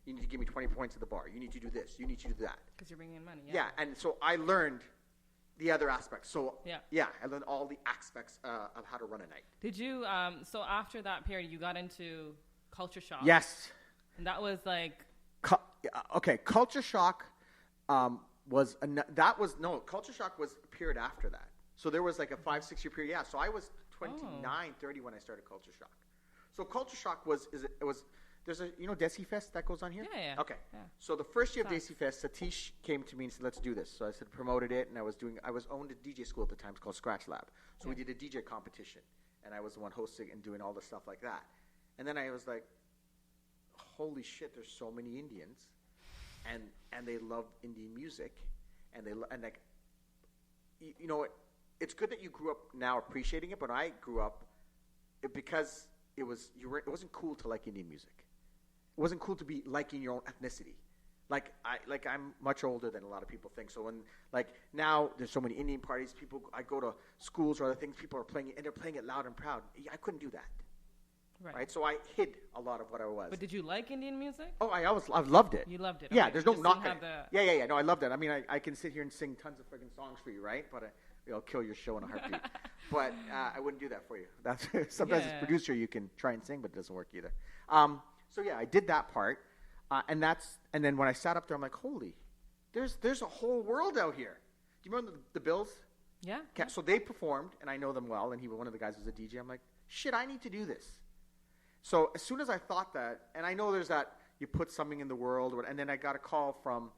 You need to give me 20 points at the bar. You need to do this. You need to do that. Because you're bringing in money. Yeah, and so I learned the other aspects. So yeah, I learned all the aspects of how to run a night. Did you, so after that period, you got into Culture Shock? Yes. And that was like... Culture Shock Culture Shock was a period after that. So there was like a 5-6 year period. Yeah, so I was 29, 30 when I started Culture Shock. So Culture Shock was there's a, you know, Desi Fest that goes on here? Yeah. Okay. Yeah. So the first year of Desi Fest, Satish came to me and said, let's do this. So I said, promoted it, and I was owned a DJ school at the time. It's called Scratch Lab. So we did a DJ competition, and I was the one hosting and doing all the stuff like that. And then I was like, holy shit, there's so many Indians, and they love Indian music, and like, you know, it's good that you grew up now appreciating it, but I grew up because it wasn't cool to like Indian music. It wasn't cool to be liking your own ethnicity. I'm much older than a lot of people think. So when, like, now there's so many Indian parties, I go to schools or other things, people are playing it, and they're playing it loud and proud. I couldn't do that. Right? So I hid a lot of what I was. But did you like Indian music? Oh, I loved it. You loved it. Yeah, okay. there's no knock. Yeah. No, I loved it. I mean, I can sit here and sing tons of friggin' songs for you, right? But I'll kill your show in a heartbeat. But I wouldn't do that for you. That's sometimes as a producer you can try and sing, but it doesn't work either. So yeah, I did that part, and then when I sat up there, I'm like, holy, there's a whole world out here. Do you remember the Bills? Yeah. So they performed, and I know them well, and one of the guys was a DJ. I'm like, shit, I need to do this. So as soon as I thought that, and I know there's that you put something in the world, and then I got a call from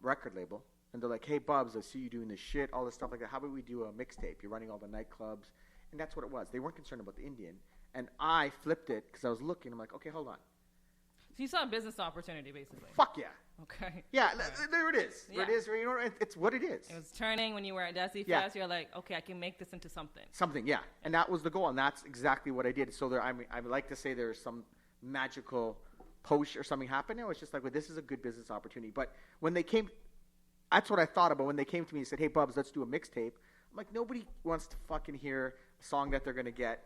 record label, and they're like, hey, Bubs, I see you doing this shit, all this stuff like that. How about we do a mixtape? You're running all the nightclubs. And that's what it was. They weren't concerned about the Indian. And I flipped it because I was looking. I'm like, okay, hold on. So you saw a business opportunity, basically. Fuck yeah. Okay. Yeah, there it is. Yeah. There it is. You know, it's what it is. It was turning when you were at Desi Fest. You're like, okay, I can make this into something. Something, yeah. And that was the goal, and that's exactly what I did. So I would like to say there's some magical push or something happened. It was just like, well, this is a good business opportunity. But when they came, that's what I thought about when they came to me and said, hey, Bubs, let's do a mixtape. I'm like, nobody wants to fucking hear a song that they're going to get.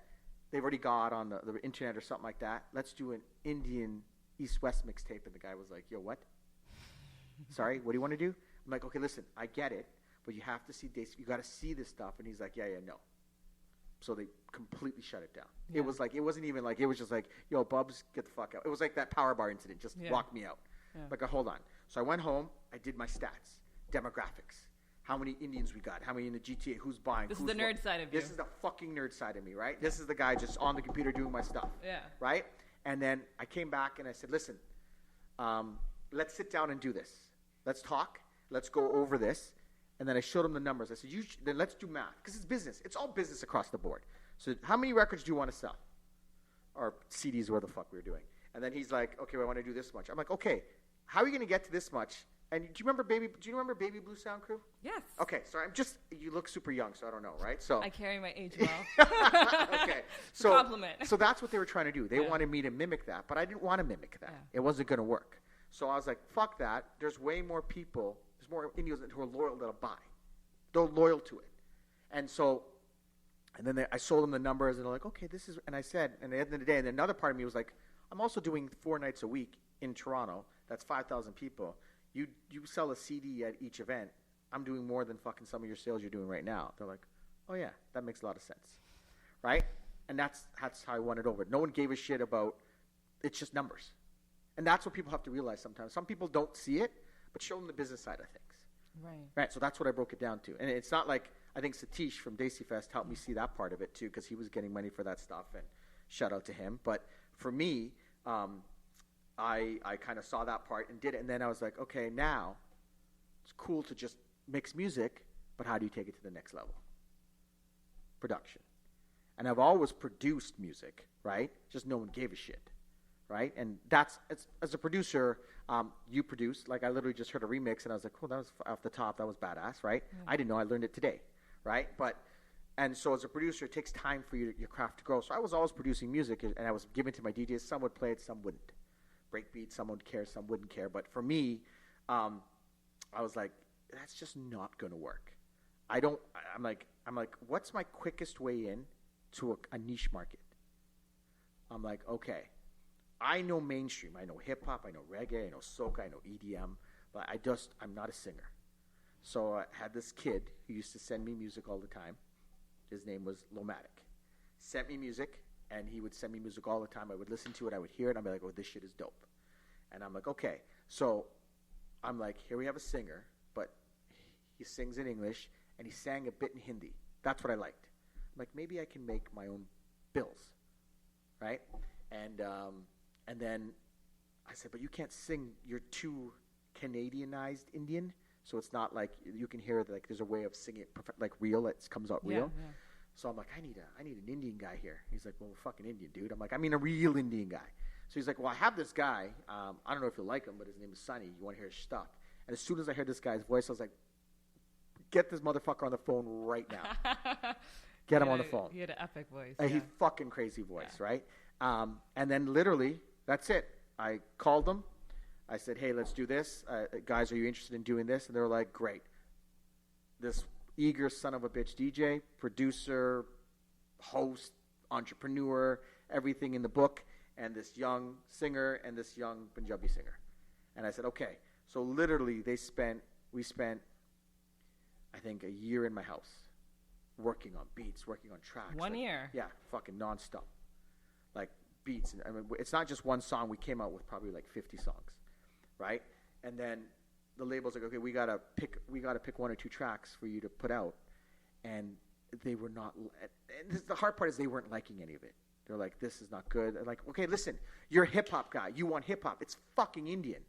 They've already got on the internet or something like that. Let's do an Indian East-West mixtape. And the guy was like, yo, what? Sorry, what do you want to do? I'm like, okay, listen, I get it, but you have to see this. You got to see this stuff. And he's like, yeah, no. So they completely shut it down. Yeah. It was like, it wasn't even like, it was just like, yo, Bubs, get the fuck out. It was like that power bar incident. Just lock me out. Yeah. Like, hold on. So I went home. I did my stats, demographics. How many Indians we got? How many in the GTA? Who's buying? This is the nerd side of you. This is the fucking nerd side of me, right? This is the guy just on the computer doing my stuff. Yeah. Right? And then I came back and I said, listen, let's sit down and do this. Let's talk. Let's go over this. And then I showed him the numbers. I said, then let's do math. Because it's business. It's all business across the board. So how many records do you want to sell? Or CDs, where the fuck we were doing. And then he's like, okay, well, I want to do this much. I'm like, okay, how are you going to get to this much And do you remember Baby Blue Sound Crew? Yes. Okay, sorry. You look super young, so I don't know, right? So I carry my age well. Okay. So compliment. So that's what they were trying to do. They wanted me to mimic that, but I didn't want to mimic that. It wasn't going to work. So I was like, fuck that. There's way more people. There's more Indians who are loyal that'll buy. They're loyal to it. And so, and then I sold them the numbers, and they're like, okay, this is. And I said, and at the end of the day, and another part of me was like, I'm also doing 4 nights a week in Toronto. That's 5,000 people. You sell a CD at each event. I'm doing more than fucking some of your sales you're doing right now. They're like, oh yeah, that makes a lot of sense, right? And that's how I won it over. No one gave a shit about. It's just numbers, and that's what people have to realize sometimes. Some people don't see it, but show them the business side of things. Right. So that's what I broke it down to, and it's not like I think Satish from Daisy Fest helped me see that part of it too, because he was getting money for that stuff, and shout out to him. But for me, I kind of saw that part and did it, and then I was like, okay, now it's cool to just mix music, but how do you take it to the next level? Production. And I've always produced music, right? Just no one gave a shit, right? And as a producer, you produce. Like I literally just heard a remix, and I was like, cool, that was off the top, that was badass, right? I didn't know, I learned it today, right? And so as a producer, it takes time for your craft to grow. So I was always producing music, and I was giving it to my DJs. Some would play it, some wouldn't. Breakbeat, some would care, some wouldn't care. But for me, I was like, that's just not going to work. I'm like, what's my quickest way in to a niche market? I'm like, okay, I know mainstream. I know hip-hop, I know reggae, I know soca, I know EDM, but I'm not a singer. So I had this kid who used to send me music all the time. His name was Lomatic. Sent me music, and he would send me music all the time. I would listen to it, I would hear it, I'd be like, oh, this shit is dope. And I'm like, okay. So I'm like, here we have a singer, but he sings in English, and he sang a bit in Hindi. That's what I liked. I'm like, maybe I can make my own bills, right? And then I said, but you can't sing. You're too Canadianized Indian, so it's not like you can hear like there's a way of singing it like real. It comes out real. Yeah. So I'm like, I need an Indian guy here. He's like, well, fucking Indian, dude. I'm like, I mean a real Indian guy. So he's like, well, I have this guy. I don't know if you'll like him, but his name is Sonny. You want to hear his stuff? And as soon as I heard this guy's voice, I was like, get this motherfucker on the phone right now. Get him on the phone. He had an epic voice. He fucking crazy voice, right? And then literally, that's it. I called them. I said, hey, let's do this. Guys, are you interested in doing this? And they were like, great. This eager son of a bitch DJ, producer, host, entrepreneur, everything in the book, and this young singer and this young Punjabi singer. And I said, okay. So literally we spent, I think, a year in my house working on beats, working on tracks. 1 year? Yeah, fucking nonstop. Like beats. And I mean, it's not just one song. We came out with probably like 50 songs, right? And then the label's like, okay, we gotta pick 1 or 2 tracks for you to put out. And they were not. And the hard part is they weren't liking any of it. They're like, this is not good. They're like, okay, listen, you're a hip hop guy. You want hip hop. It's fucking Indian.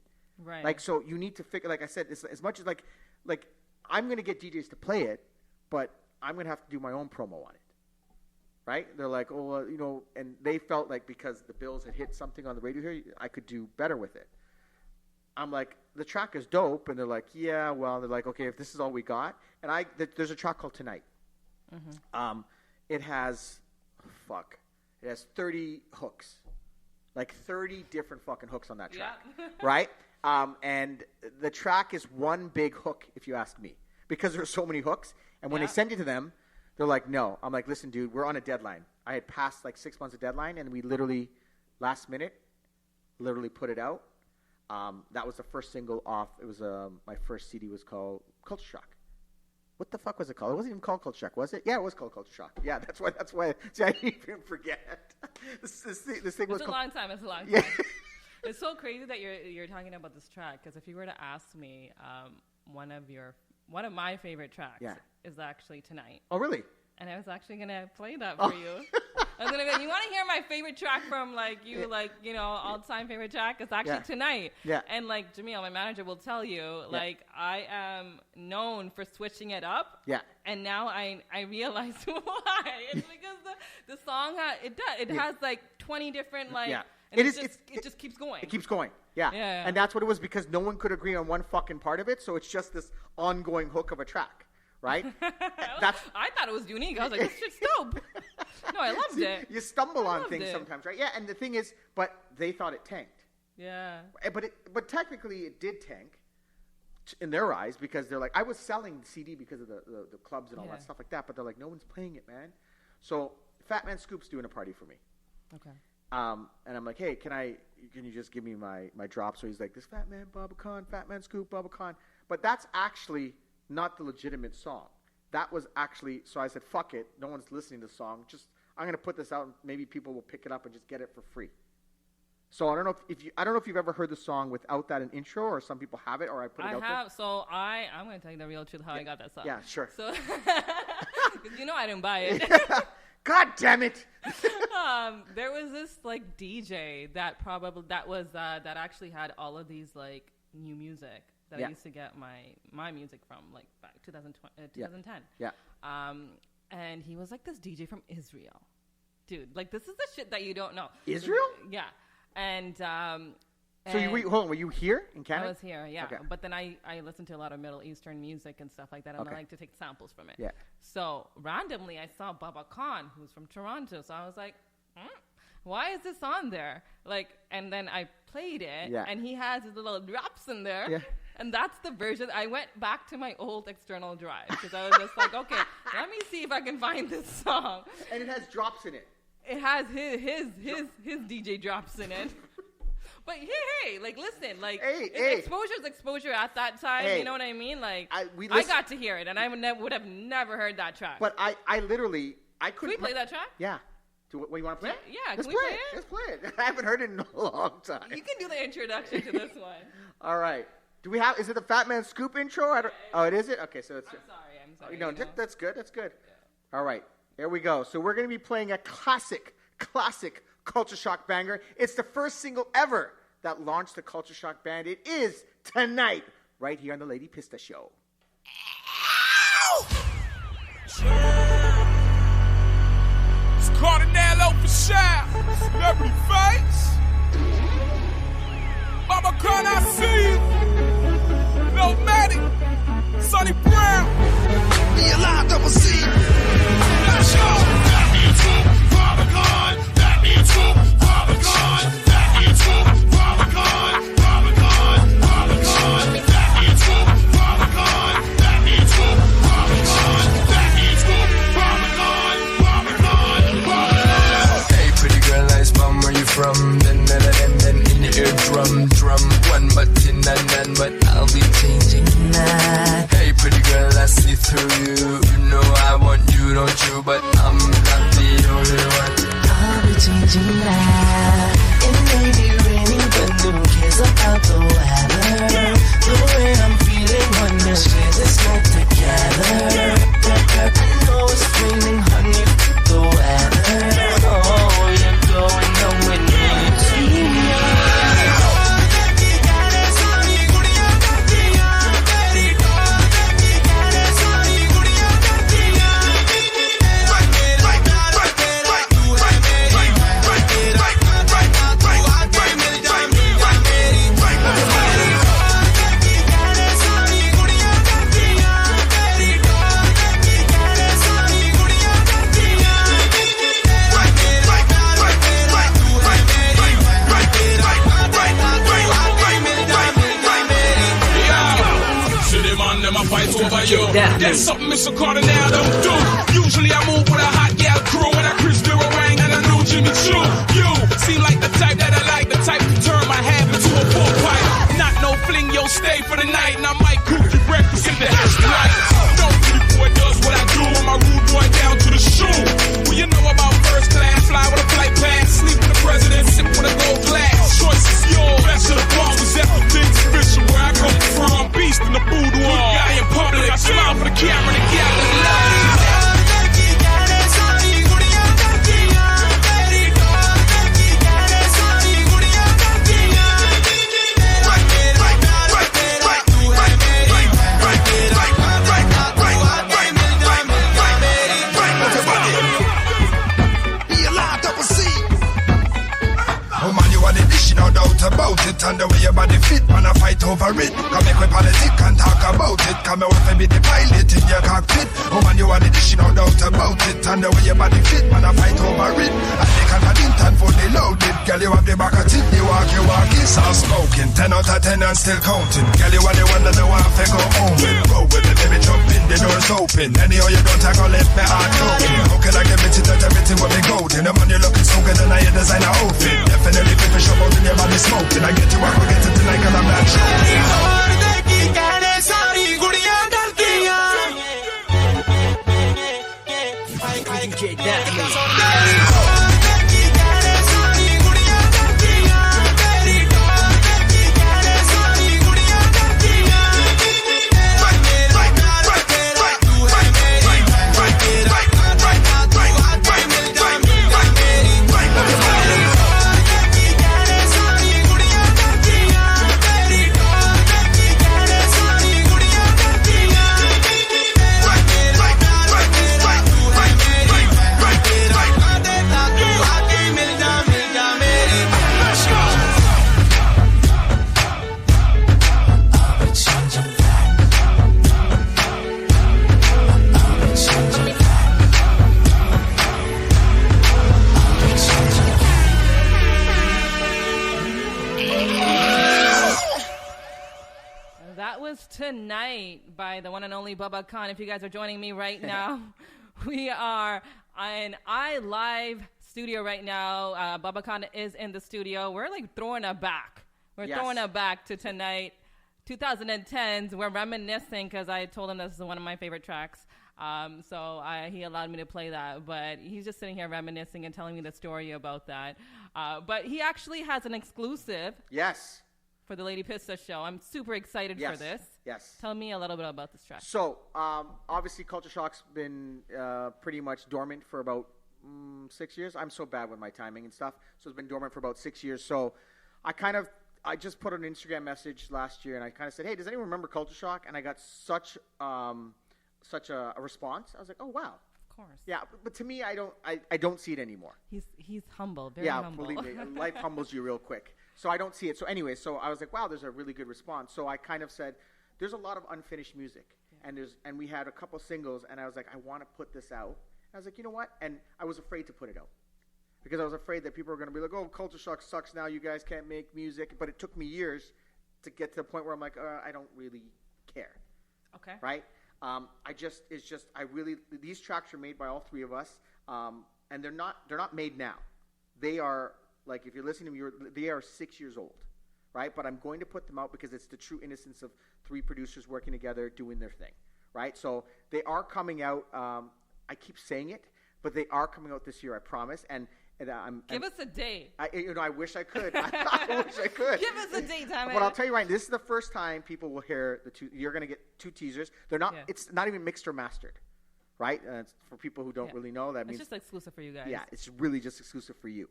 Right. Like, so you need to figure, like I said, as much as like I'm going to get DJs to play it, but I'm going to have to do my own promo on it. Right? They're like, oh, and they felt like because the Bills had hit something on the radio here, I could do better with it. I'm like, the track is dope. And they're like, yeah, well, they're like, okay, if this is all we got. And there's a track called Tonight. Mm-hmm. It has 30 hooks. Like 30 different fucking hooks on that track. Yeah. Right? And the track is one big hook, if you ask me, because there's so many hooks. And when they send it to them, they're like, no. I'm like, listen, dude, we're on a deadline. I had passed like 6 months of deadline, and we literally, last minute, put it out. That was the first single off. It was my first CD was called Culture Shock. What the fuck was it called? It wasn't even called Culture Shock, was it? Yeah, it was called Culture Shock. Yeah, that's why. See, I didn't even forget. This thing was a long time. It's a long time. It's so crazy that you're talking about this track, because if you were to ask me, one of my favorite tracks is actually Tonight. Oh, really? And I was actually gonna play that for you. I was gonna be like, you want to hear my favorite track from all-time favorite track? It's actually Tonight. Yeah. And like Jamil, my manager, will tell you, like, I am known for switching it up. Yeah. And now I realize why. It's because the song it has like 20 different And it just keeps going. It keeps going. Yeah. And that's what it was, because no one could agree on one fucking part of it, so it's just this ongoing hook of a track, right? I thought it was unique. I was like, this shit's dope. No, I loved it. You stumble on things sometimes, right? Yeah, and the thing is, but they thought it tanked. Yeah. But technically it did tank in their eyes, because they're like, I was selling the CD because of the clubs and all that stuff like that, but they're like, no one's playing it, man. So Fat Man Scoop's doing a party for me. Okay. And I'm like, hey, can you just give me my drop? So he's like, this Fat Man Baba Khan, Fat Man Scoop, Baba Khan. But that's actually not the legitimate song. That was actually, so I said, fuck it. No one's listening to the song. I'm going to put this out, and maybe people will pick it up and just get it for free. So I don't know if you've ever heard the song without that in intro, or some people have it, or I put it out there. I have. So I'm going to tell you the real truth how I got that song. Yeah, sure. So, because I didn't buy it. God damn it! There was this like DJ that actually had all of these like new music that I used to get my music from, like back 2010. Yeah. And he was like this DJ from Israel, dude. Like, this is the shit that you don't know. Israel? Yeah. And so were you here in Canada? I was here, yeah. Okay. But then I listened to a lot of Middle Eastern music and stuff like that, and I like to take samples from it. Yeah. So randomly, I saw Baba Khan, who's from Toronto. So I was like, why is this on there? Like, and then I played it, and he has his little drops in there. Yeah. And that's the version. I went back to my old external drive, because I was just like, okay, let me see if I can find this song. And it has drops in it. It has his DJ drops in it. But hey, like, listen, like, exposure's exposure at that time. You know what I mean? Like, I got to hear it, and I would have never heard that track. But I couldn't. Can we play that track? Yeah. You want to play it? Yeah, Let's can we play it? Let's play it. I haven't heard it in a long time. You can do the introduction to this one. All right. Is it the Fat Man Scoop intro? It is it? Okay, so it's... I'm sorry. No, that's good. Yeah. All right, here we go. So we're going to be playing a classic Culture Shock banger. It's the first single ever that launched the Culture Shock band. It is Tonight, right here on the Lady Pista Show. It's Cardinal for Shop, Celebrity Face. Mama Khan, I see you. No Maddie, Sonny Brown. Be alive, double C. Let's go. That means Baba Khan. That means Baba Khan. That means Baba Khan. Baba Khan. Baba Khan. That means Baba Khan. That means Baba Khan. That means Baba Khan. Baba Khan. Baba Khan. Hey, pretty girl, nice bum, where you from? Then in the ear drum. One button and but I'll be changing that. Hey, pretty girl, I see through you. You know I want you, don't you? But I'm not the only one. I'll be changing that. It may be raining, but who cares about the weather? The way I'm feeling when the shades is not together. I know it's raining, honey, the weather. Oh, you're going home with me tonight. That's something Mr. Cardinal don't do. Usually I move with a hot gal crew, and I Chris Wang and I know Jimmy Choo. You seem like the type that I like, the type to turn my habit into a full pipe. Not no fling, yo, stay for the night, and I might cook you breakfast in the house tonight. No pretty boy does what I do, and my rude boy down to the shoe. Well, you know about first class, fly with a flight pass, sleep with the president, sip with a gold glass. Choice is yours. Best of the ball was everything's official. Where I come from, I'm beast in the boudoir. Guy in public, I smile for the camera, the gal in the light. doubt about it. And the way your body fit, man, I fight over it. Come make we politic and talk about it. Come me want to be the pilot in your cockpit. Oh man, you are the dish, no doubt about it. And the way your body fit, man, I fight over it. And they can't and fully loaded. Girl, you have the back of it, you walk, it's all smoking. 10 out of 10 and still counting. Girl, you are the one that the one to go home with. Roll with it, baby, jump in, the door's open. Anyhow you don't take, I'll let me heart open. How can I give it to that everything will be golden? The man you looking so good and I hear designer outfit. Definitely people show out in your body smoking. I get you work, we get it tonight cause I'm not joking. Tonight by the one and only Bubba Khan. If you guys are joining me right now, we are in iLive studio right now. Bubba Khan is in the studio. We're like throwing it back. We're throwing it back to tonight, 2010s. We're reminiscing because I told him this is one of my favorite tracks. So he allowed me to play that, but he's just sitting here reminiscing and telling me the story about that. But he actually has an exclusive. Yes. For the Lady Pista Show. I'm super excited for this. Yes. Tell me a little bit about this track. So, obviously, Culture Shock's been pretty much dormant for about 6 years. I'm so bad with my timing and stuff. So, it's been dormant for about 6 years. So, I just put an Instagram message last year, and I kind of said, hey, does anyone remember Culture Shock? And I got such a response. I was like, oh, wow. Of course. Yeah, but to me, I don't see it anymore. He's humble, very humble. Yeah, believe me, life humbles you real quick. So I don't see it. So anyway, so I was like, wow, there's a really good response. So I kind of said, there's a lot of unfinished music, and we had a couple singles, and I was like, I want to put this out. I was like, you know what? And I was afraid to put it out because I was afraid that people were going to be like, oh, Culture Shock sucks now. You guys can't make music. But it took me years to get to the point where I'm like, I don't really care. Okay. Right? These tracks are made by all three of us, and they're not made now. They are. Like, if you're listening to me, they are 6 years old, right? But I'm going to put them out because it's the true innocence of three producers working together, doing their thing, right? So they are coming out. I keep saying it, but they are coming out this year, I promise. Give us a date. I wish I could. I wish I could. Give us a date, damn it. But I'll tell you right, this is the first time people will hear the two. You're going to get two teasers. They're not. Yeah. It's not even mixed or mastered, right? For people who don't really know, that means it's just exclusive for you guys. Yeah, it's really just exclusive for you.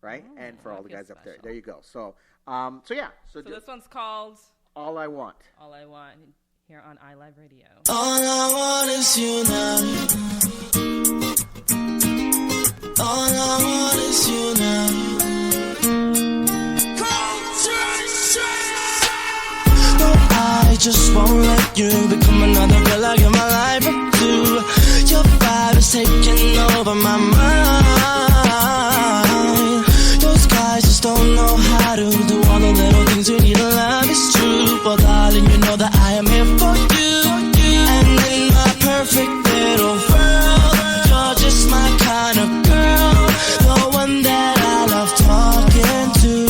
Right? Oh, and for all the guys special. up there. There you go. So yeah. So this one's called All I Want. All I Want here on iLive Radio. All I want is you now. All I want is you now. No, I just won't let you become another girl like in my life or two. Your vibe is taking over my mind. I just don't know how to do all the little things you need. Love is true, but darling, you know that I am here for you. And in my perfect little world, you're just my kind of girl, the one that I love talking to.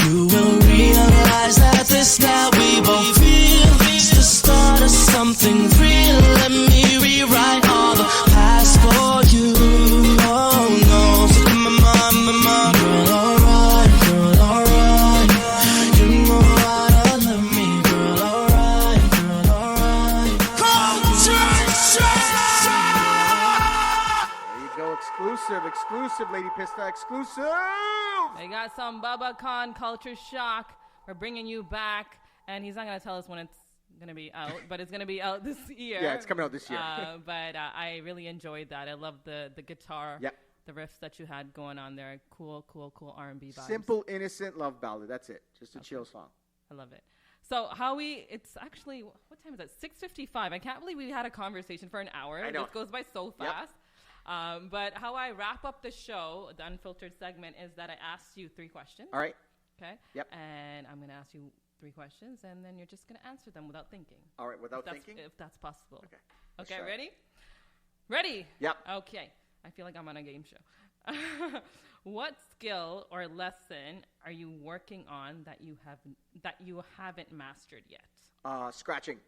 You will realize that this that we both feel is the start of something real. Let me rewrite all the past for you. Oh no, so come on, girl. Exclusive, Lady Pista, exclusive. They got some Bubba Khan Culture Shock. We're bringing you back, and he's not going to tell us when it's going to be out, but it's going to be out this year. Yeah, it's coming out this year. But I really enjoyed that. I love the guitar the riffs that you had going on there. Cool R&B vibes. Simple, innocent love ballad. That's it. Just a chill song. I love it. So it's actually, what time is it? 6:55. I can't believe we had a conversation for an hour. I know. This goes by so fast. But how I wrap up the show, the Unfiltered segment, is that I ask you 3 questions. All right. Okay? Yep. And I'm going to ask you 3 questions, and then you're just going to answer them without thinking. All right, without thinking? If that's possible. Okay. Okay, Sure. ready? Ready? Yep. Okay. I feel like I'm on a game show. What skill or lesson are you working on that you haven't mastered yet? Scratching.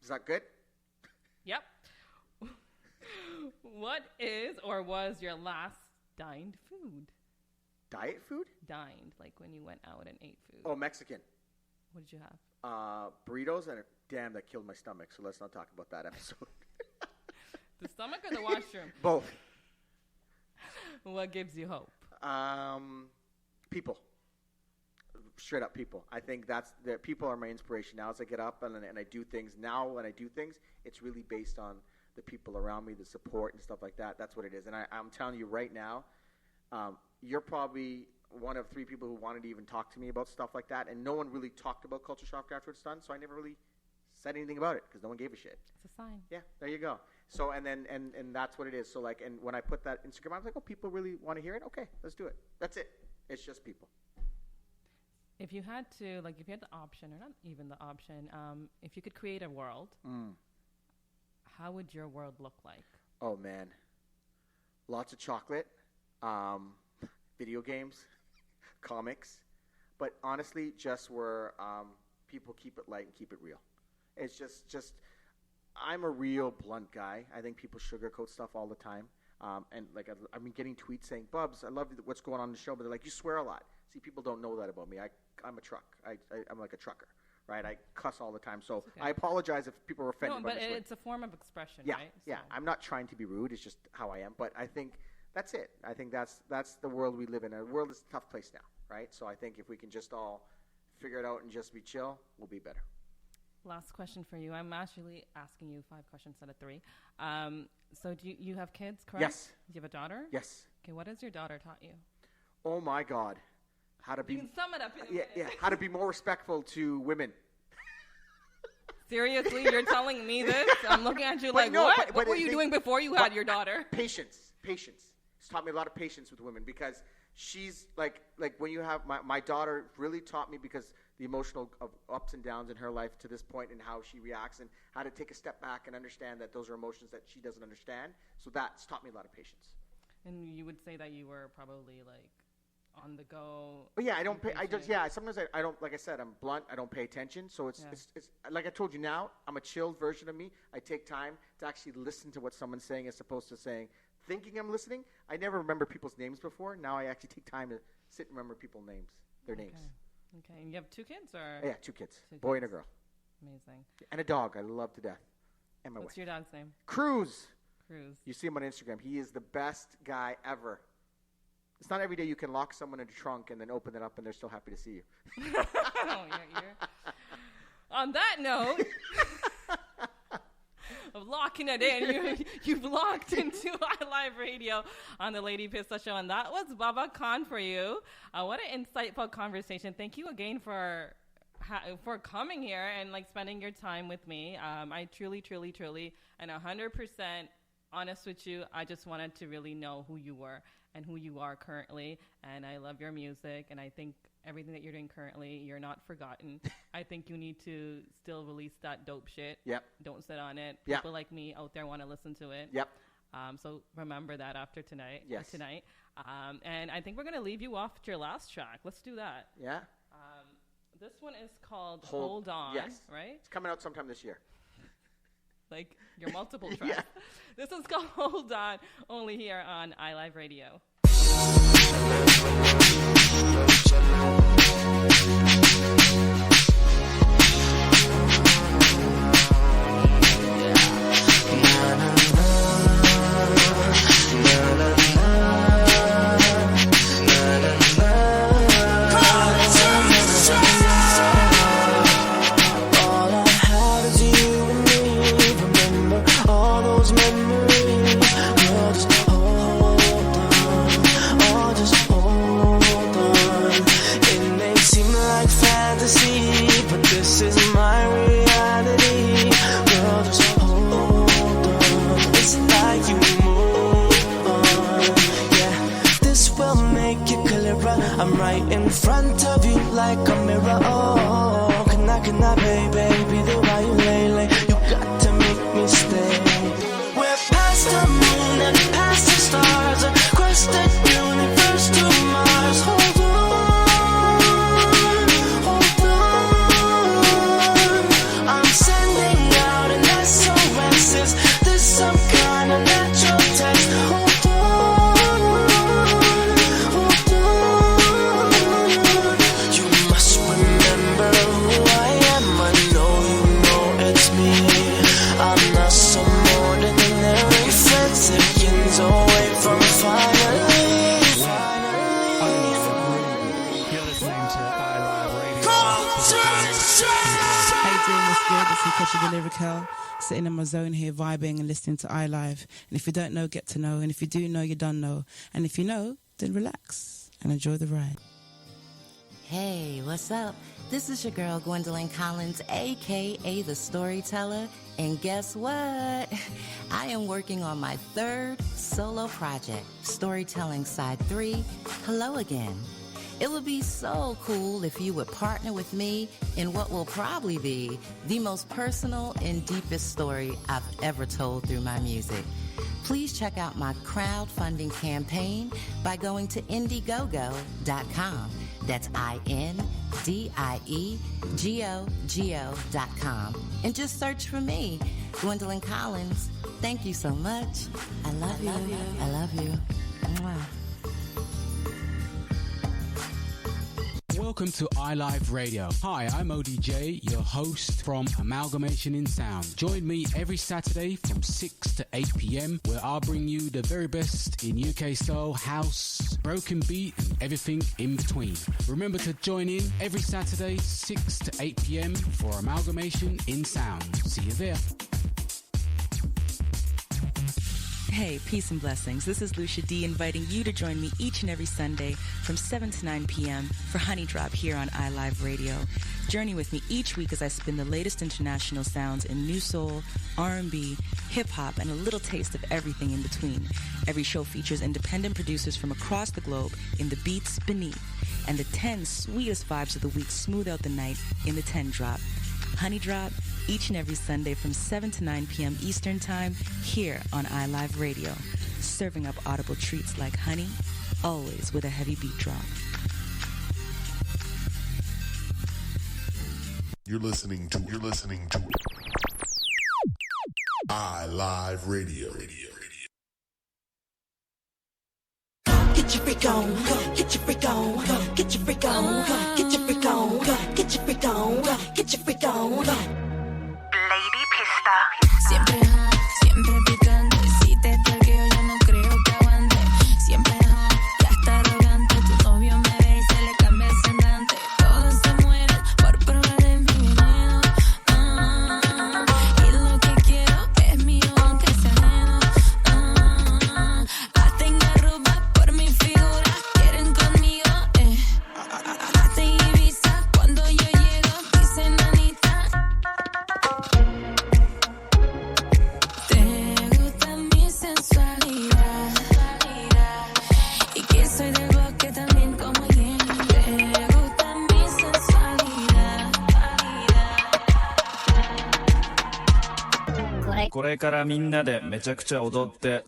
Is that good? Yep. What is or was your last dined food? Diet food? Dined, like when you went out and ate food. Oh, Mexican. What did you have? Burritos, and damn, that killed my stomach, so let's not talk about that episode. The stomach or the washroom? Both. What gives you hope? People. Straight up people. I think people are my inspiration now as I get up and I do things. Now when I do things, it's really based on the people around me, the support and stuff like that. That's what it is. And I'm telling you right now, you're probably one of 3 people who wanted to even talk to me about stuff like that. And no one really talked about Culture Shock after it's done, so I never really said anything about it because no one gave a shit. It's a sign. Yeah, there you go. So and that's what it is. So like, and when I put that Instagram, I was like, oh, people really want to hear it. Okay, let's do it. That's it. It's just people. If you had to, if you had the option, or not even the option, if you could create a world, how would your world look like? Oh man, lots of chocolate, video games, comics, but honestly, just where people keep it light and keep it real. It's just. I'm a real blunt guy. I think people sugarcoat stuff all the time. And I've been getting tweets saying, Bubs, I love what's going on in the show, but they're like, you swear a lot. See, people don't know that about me. I'm a truck. I'm like a trucker, right? I cuss all the time. So okay. I apologize if people are offended. No, but it's a form of expression, yeah, right? Yeah, I'm not trying to be rude. It's just how I am. But I think that's it. I think that's the world we live in. The world is a tough place now, right? So I think if we can just all figure it out and just be chill, we'll be better. Last question for you. I'm actually asking you 5 questions out of 3. So do you have kids, correct? Yes. Do you have a daughter? Yes. Okay, what has your daughter taught you? Oh my God. How to be. You can sum it up in a minute. Yeah. How to be more respectful to women. Seriously, you're telling me this? I'm looking at you like, what? What were you doing before you had your daughter? Patience. It's taught me a lot of patience with women because she's like when you have my daughter really taught me because the emotional ups and downs in her life to this point and how she reacts and how to take a step back and understand that those are emotions that she doesn't understand. So that's taught me a lot of patience. And you would say that you were probably on the go. But yeah, I don't pay. Sometimes I don't. Like I said, I'm blunt. I don't pay attention. So it's like I told you. Now I'm a chilled version of me. I take time to actually listen to what someone's saying as opposed to thinking I'm listening. I never remember people's names before. Now I actually take time to sit and remember people's names, their names. Okay, and you have 2 kids, or? Yeah, 2 kids, boy and a girl. Amazing. And a dog I love to death. And my What's wife. your dog's name? Cruz. Cruz. You see him on Instagram. He is the best guy ever. It's not every day you can lock someone in a trunk and then open it up and they're still happy to see you. On that note of locking it in, you've locked into iLive Radio on the Lady Pista Show, and that was Baba Khan for you. What an insightful conversation. Thank you again for coming here and spending your time with me. I truly and 100% honest with you, I just wanted to really know who you were and who you are currently, and I love your music, and I think everything that you're doing currently, you're not forgotten. I think you need to still release that dope shit. Yep. Don't sit on it. Yep. People like me out there want to listen to it. Yep. So remember that after tonight. Yes. Tonight. And I think we're going to leave you off with your last track. Let's do that. Yeah. This one is called Hold On. Yes. Right? It's coming out sometime this year. Your multiple tracks. Yeah. This is called Hold On, only here on iLive Radio. All those memories, we'll just mirror. I'm right in front of you like a mirror. Oh, can I, baby, be the way you lay? You got to make me stay. We're past the moon and past the stars, across the universe to Mars. Hold on, hold on. I'm sending out an SOS. Is this some kind of natural test? Hold on, hold on. You must remember who I am. I know you know it's me. I'm not some ordinary friend, seconds away from finally. You're listening to iLive Radio. How you doing? What's good? It's Catcher the Lyrical. Sitting in my zone here, vibing and listening to iLive. And if you don't know, get to know. And if you do know, you don't know. And if you know, then relax and enjoy the ride. Hey, what's up? This is your girl, Gwendolyn Collins, a.k.a. The Storyteller. And guess what? I am working on my third solo project, Storytelling Side 3, Hello Again. It would be so cool if you would partner with me in what will probably be the most personal and deepest story I've ever told through my music. Please check out my crowdfunding campaign by going to Indiegogo.com. That's INDIEGOGO.com. And just search for me, Gwendolyn Collins. Thank you so much. I love you. I love you. Mwah. Welcome to iLive Radio. Hi, I'm ODJ, your host from Amalgamation in Sound. Join me every Saturday from 6 to 8 p.m. where I'll bring you the very best in UK soul, house, broken beat, and everything in between. Remember to join in every Saturday, 6 to 8 p.m. for Amalgamation in Sound. See you there. Hey, peace and blessings. This is Lucia D inviting you to join me each and every Sunday from 7 to 9 p.m. for Honey Drop here on iLive Radio. Journey with me each week as I spin the latest international sounds in new soul, R&B, hip-hop, and a little taste of everything in between. Every show features independent producers from across the globe in the beats beneath, and the 10 sweetest vibes of the week smooth out the night in the 10 Drop. Honey Drop, each and every Sunday from 7 to 9 p.m. Eastern Time, here on iLive Radio. Serving up audible treats like honey, always with a heavy beat drop. You're listening to iLive Radio. Get your freak on, get your freak on, get your freak on, get your freak on, get your freak on, get your freak on. Lady Pista. Siempre picante. Si te talqueo yo no creo que aguante. Siempre ya está arrogante. Tu novio me ve y se le cambia el semblante. Todos se mueren por probar de mi veneno. Y lo que quiero es mío aunque sea ajeno. Hasta en arroba por mi figura quieren conmigo. Hasta en Ibiza cuando yo llego dicen nanita. Te gusta mi sensualidad y que soy del bosque también como Jenny. Te gusta mi sensualidad. これからみんなでめちゃくちゃ踊って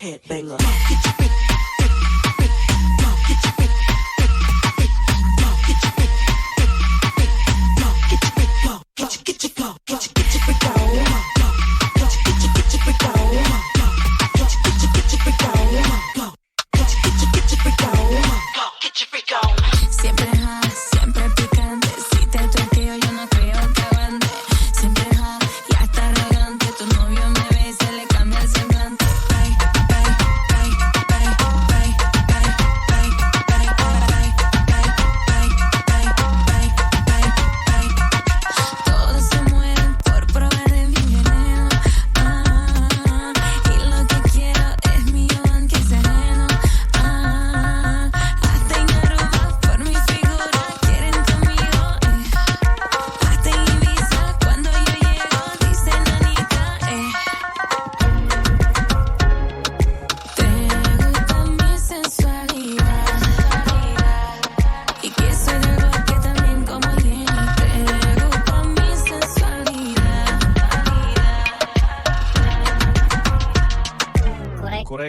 Siempre picante. Si te toqueo yo no creo que aguante. Siempre ya está arrogante. Tu novio me ve y se le cambia el semblante. Ay, ay, ay, ay.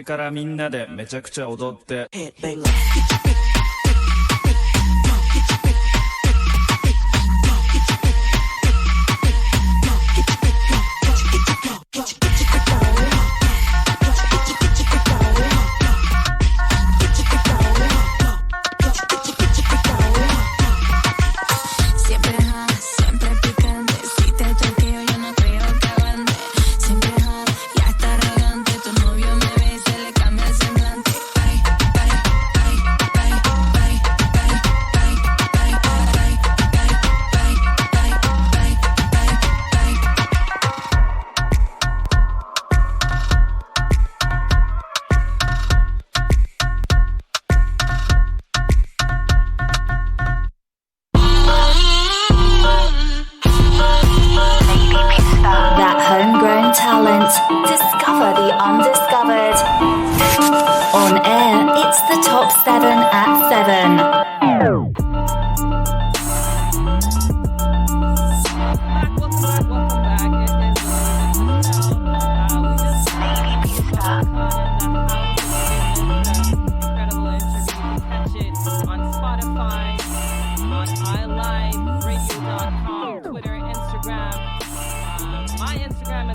れからみんなでめちゃくちゃ踊って Discover the undiscovered. On air, it's the top 7 at 7.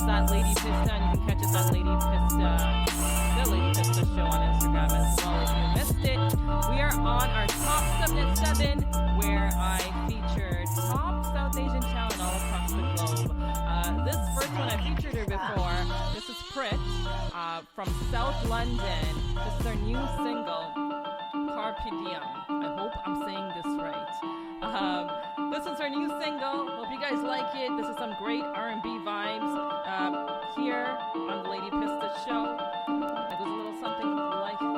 At Lady Pista, and you can catch us at Lady Pista, the Lady Pista Show on Instagram as well if you missed it. We are on our top 7 at 7, where I feature top South Asian talent all across the globe. This first one, I featured her before. This is Prit from South London. This is her new single, Carpe Diem. I hope I'm saying this right. This is her new single. Hope you guys like it. This is some great R&B vibes here on the Lady Pista Show. It goes a little something like this.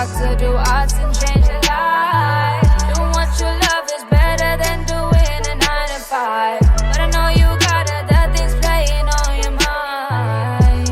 To do arts and change your life. Doing what you love is better than doing a 9 to 5. But I know you got other things playing on your mind.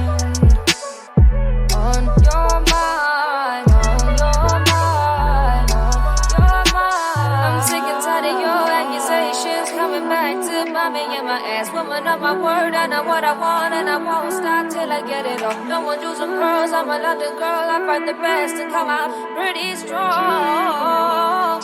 On your mind, on your mind, on your mind. I'm sick and tired of your accusations coming back to bite me in my ass. Woman of my word, I know what I want and I won't stop till I get it all. No one jewels and pearls, I'm a London girl. I fight the best and come out pretty strong.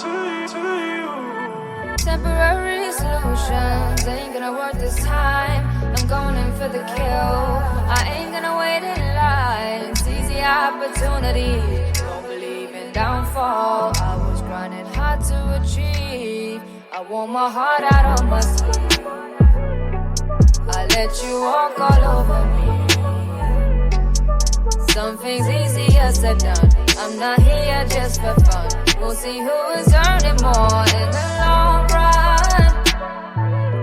Temporary solutions ain't gonna work this time. I'm going in for the kill. I ain't gonna wait in line. It's easy opportunity. Don't believe in downfall. I was grinding hard to achieve. I want my heart out on my sleeve. I let you walk all over me. Something's easier said done. I'm not here just for fun. We'll see who is earning more in the long run.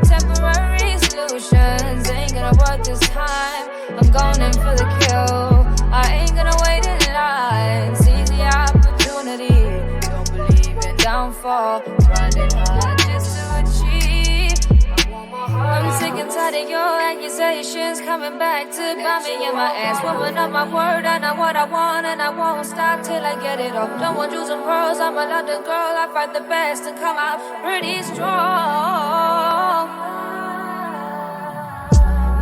Temporary solutions ain't gonna work this time. I'm going in for the kill. I ain't gonna wait in line. Seize the opportunity. Don't believe in downfall. Grinding hard just to achieve. I'm sick and tired of your accusations coming back to bite me in my ass. Woman of my word, I know what I want and I won't stop till I get it all. Don't want jewels and pearls, I'm a London girl. I fight the best and come out pretty strong.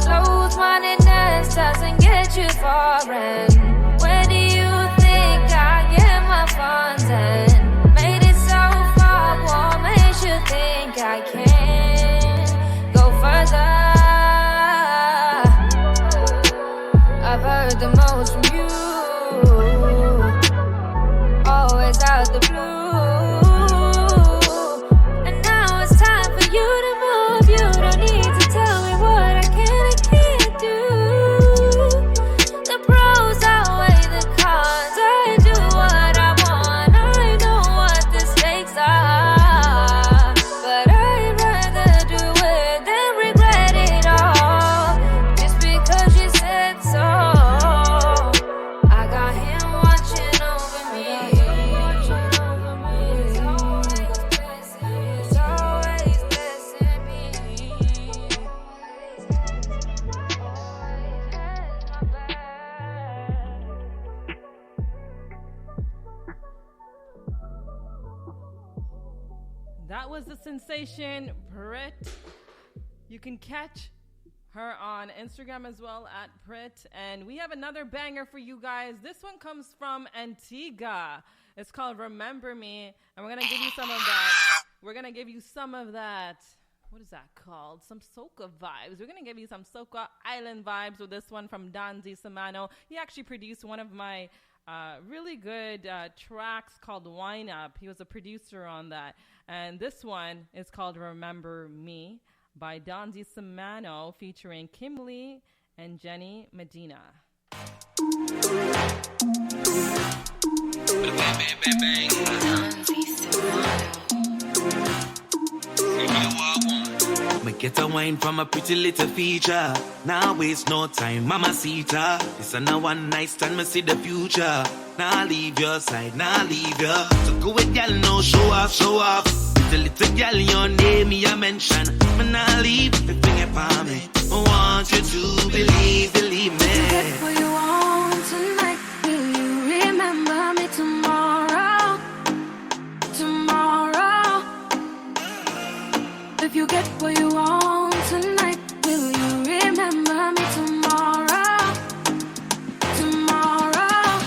Close-mindedness doesn't get you far, and where do you think I get my funds and made it so far? What makes you think I can go further? I've heard the most from you, always out the blue. And now it's time for you to move. You don't need to tell me what I can and can't do. The That was the sensation, Brit. You can catch her on Instagram as well at Brit. And we have another banger for you guys. This one comes from Antigua. It's called Remember Me. And we're going to give you some of that. We're going to give you some of that. What is that called? Some soca vibes. We're going to give you some soca island vibes with this one from Danzy Samano. He actually produced one of my really good tracks called Wine Up. He was a producer on that. And this one is called Remember Me by Danzy Samano featuring Kim Lee and Jenny Medina. Me get a wine from a pretty little feature. Now waste no time, mamacita. This ain't a one night stand, me see the future. Now leave your side, now leave you. So go with y'all, no show off, show off. Little girl, your name me a mention. Me nah leave the finger for me. I want you to believe me. You get what you want tonight. Will you remember me tomorrow? Tomorrow. If you get what you want tonight, will you remember me tomorrow? Tomorrow.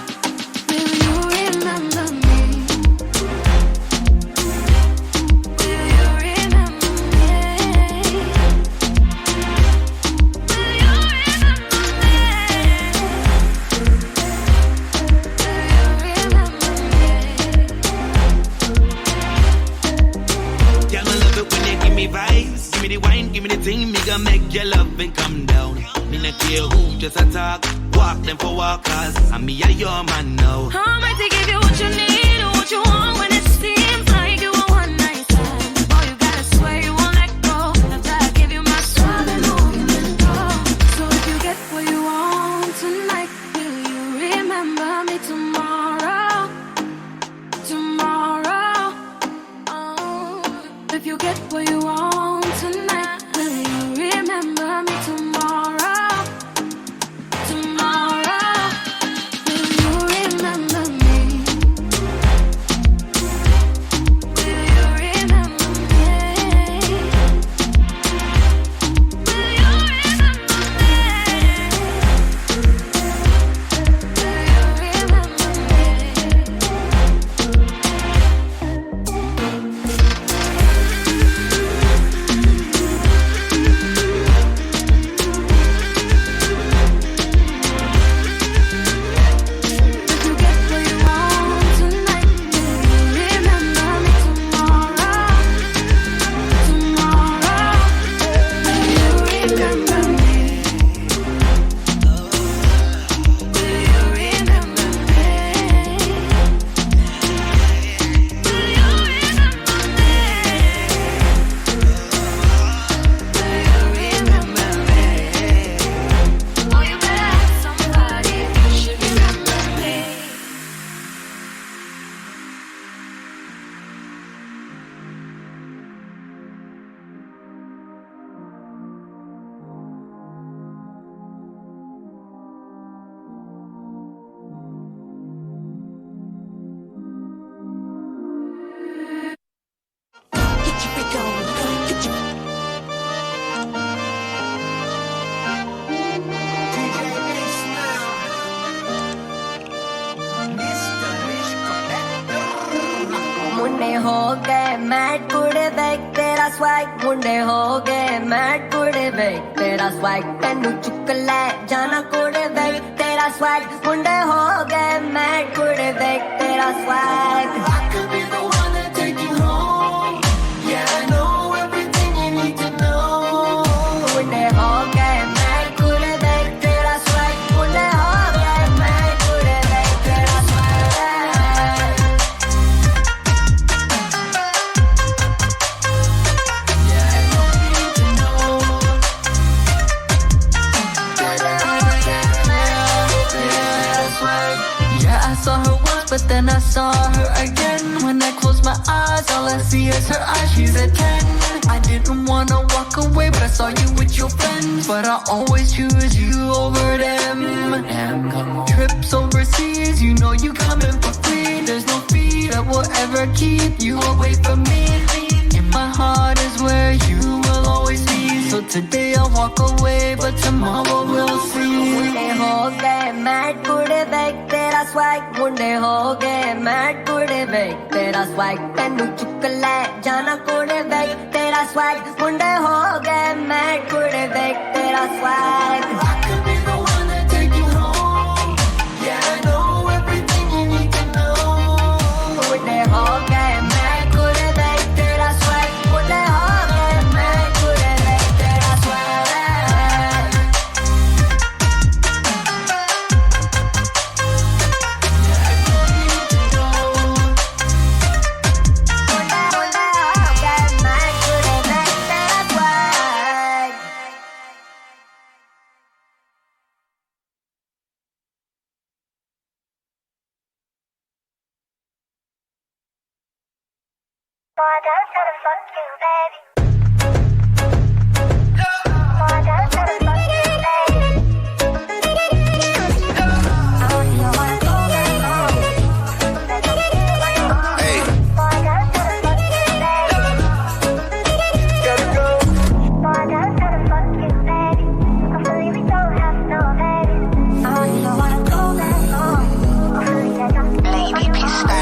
Will you remember me? Vibes, give me the wine, give me the thing, me gonna make your loving come down. Me not care who, just a talk, walk them for walkers, and me a your man now. I'm ready to give you what you need and what you want when it seems like you a one night stand. All you gotta swear you won't let go. After I give you my soul, then no you can go. So if you get what you want tonight, will you remember me tomorrow? Tomorrow. Oh, if you get what you want tonight, will you remember me tomorrow? Tomorrow. Will you remember me? Will you remember me? Will you remember मुंडे हो गए mat कुड़े bag तेरा swag मुंडे हो गए mat कुड़े bag तेरा swag तेनू चुक ले जाना कुड़े बैग तेरा स्वैग मुंडे हो गए मैट कुड़े बैग तेरा swag I could be the one that take you home. Yeah, I know everything you need to know. मुंडे हो गए मैट कुड़े बैग तेरा स्वैग मुंडे हो गए मैट कुड़े बैग तेरा swag I saw her once, but then I saw her again. When I close my eyes, all I see is her eyes. She's a 10. I didn't wanna walk away, but I saw you with your friends. But I always choose you over them. Trips overseas, you know you coming for free. There's no fee that will ever keep you away from me. In today I walk away, but tomorrow we'll see. मुंडे हो गए mad कुड़े bag तेरा swag. मुंडे हो गए mad कुड़े bag तेरा swag. तेनू चुक ले जाना कुड़े बैग तेरा swag. मुंडे हो गए mad कुड़े बैग तेरा swag. I could be the one that take you home. Yeah, I know everything you need to know. मुंडे हो गए mad कुड़े बैग तेरा swag. मुंडे हो गए mad कुड़े बैग तेरा swag. Boy, I gotta try to fuck you, baby. Boy, I gotta try to fuck you, baby. I don't know what to go back home. Hey. Boy, I gotta try to fuck you, baby. Gotta go. Boy, I gotta try to fuck you, baby. Hopefully we don't have no baby. I don't know what to go back home. Hopefully I got Lady Pista.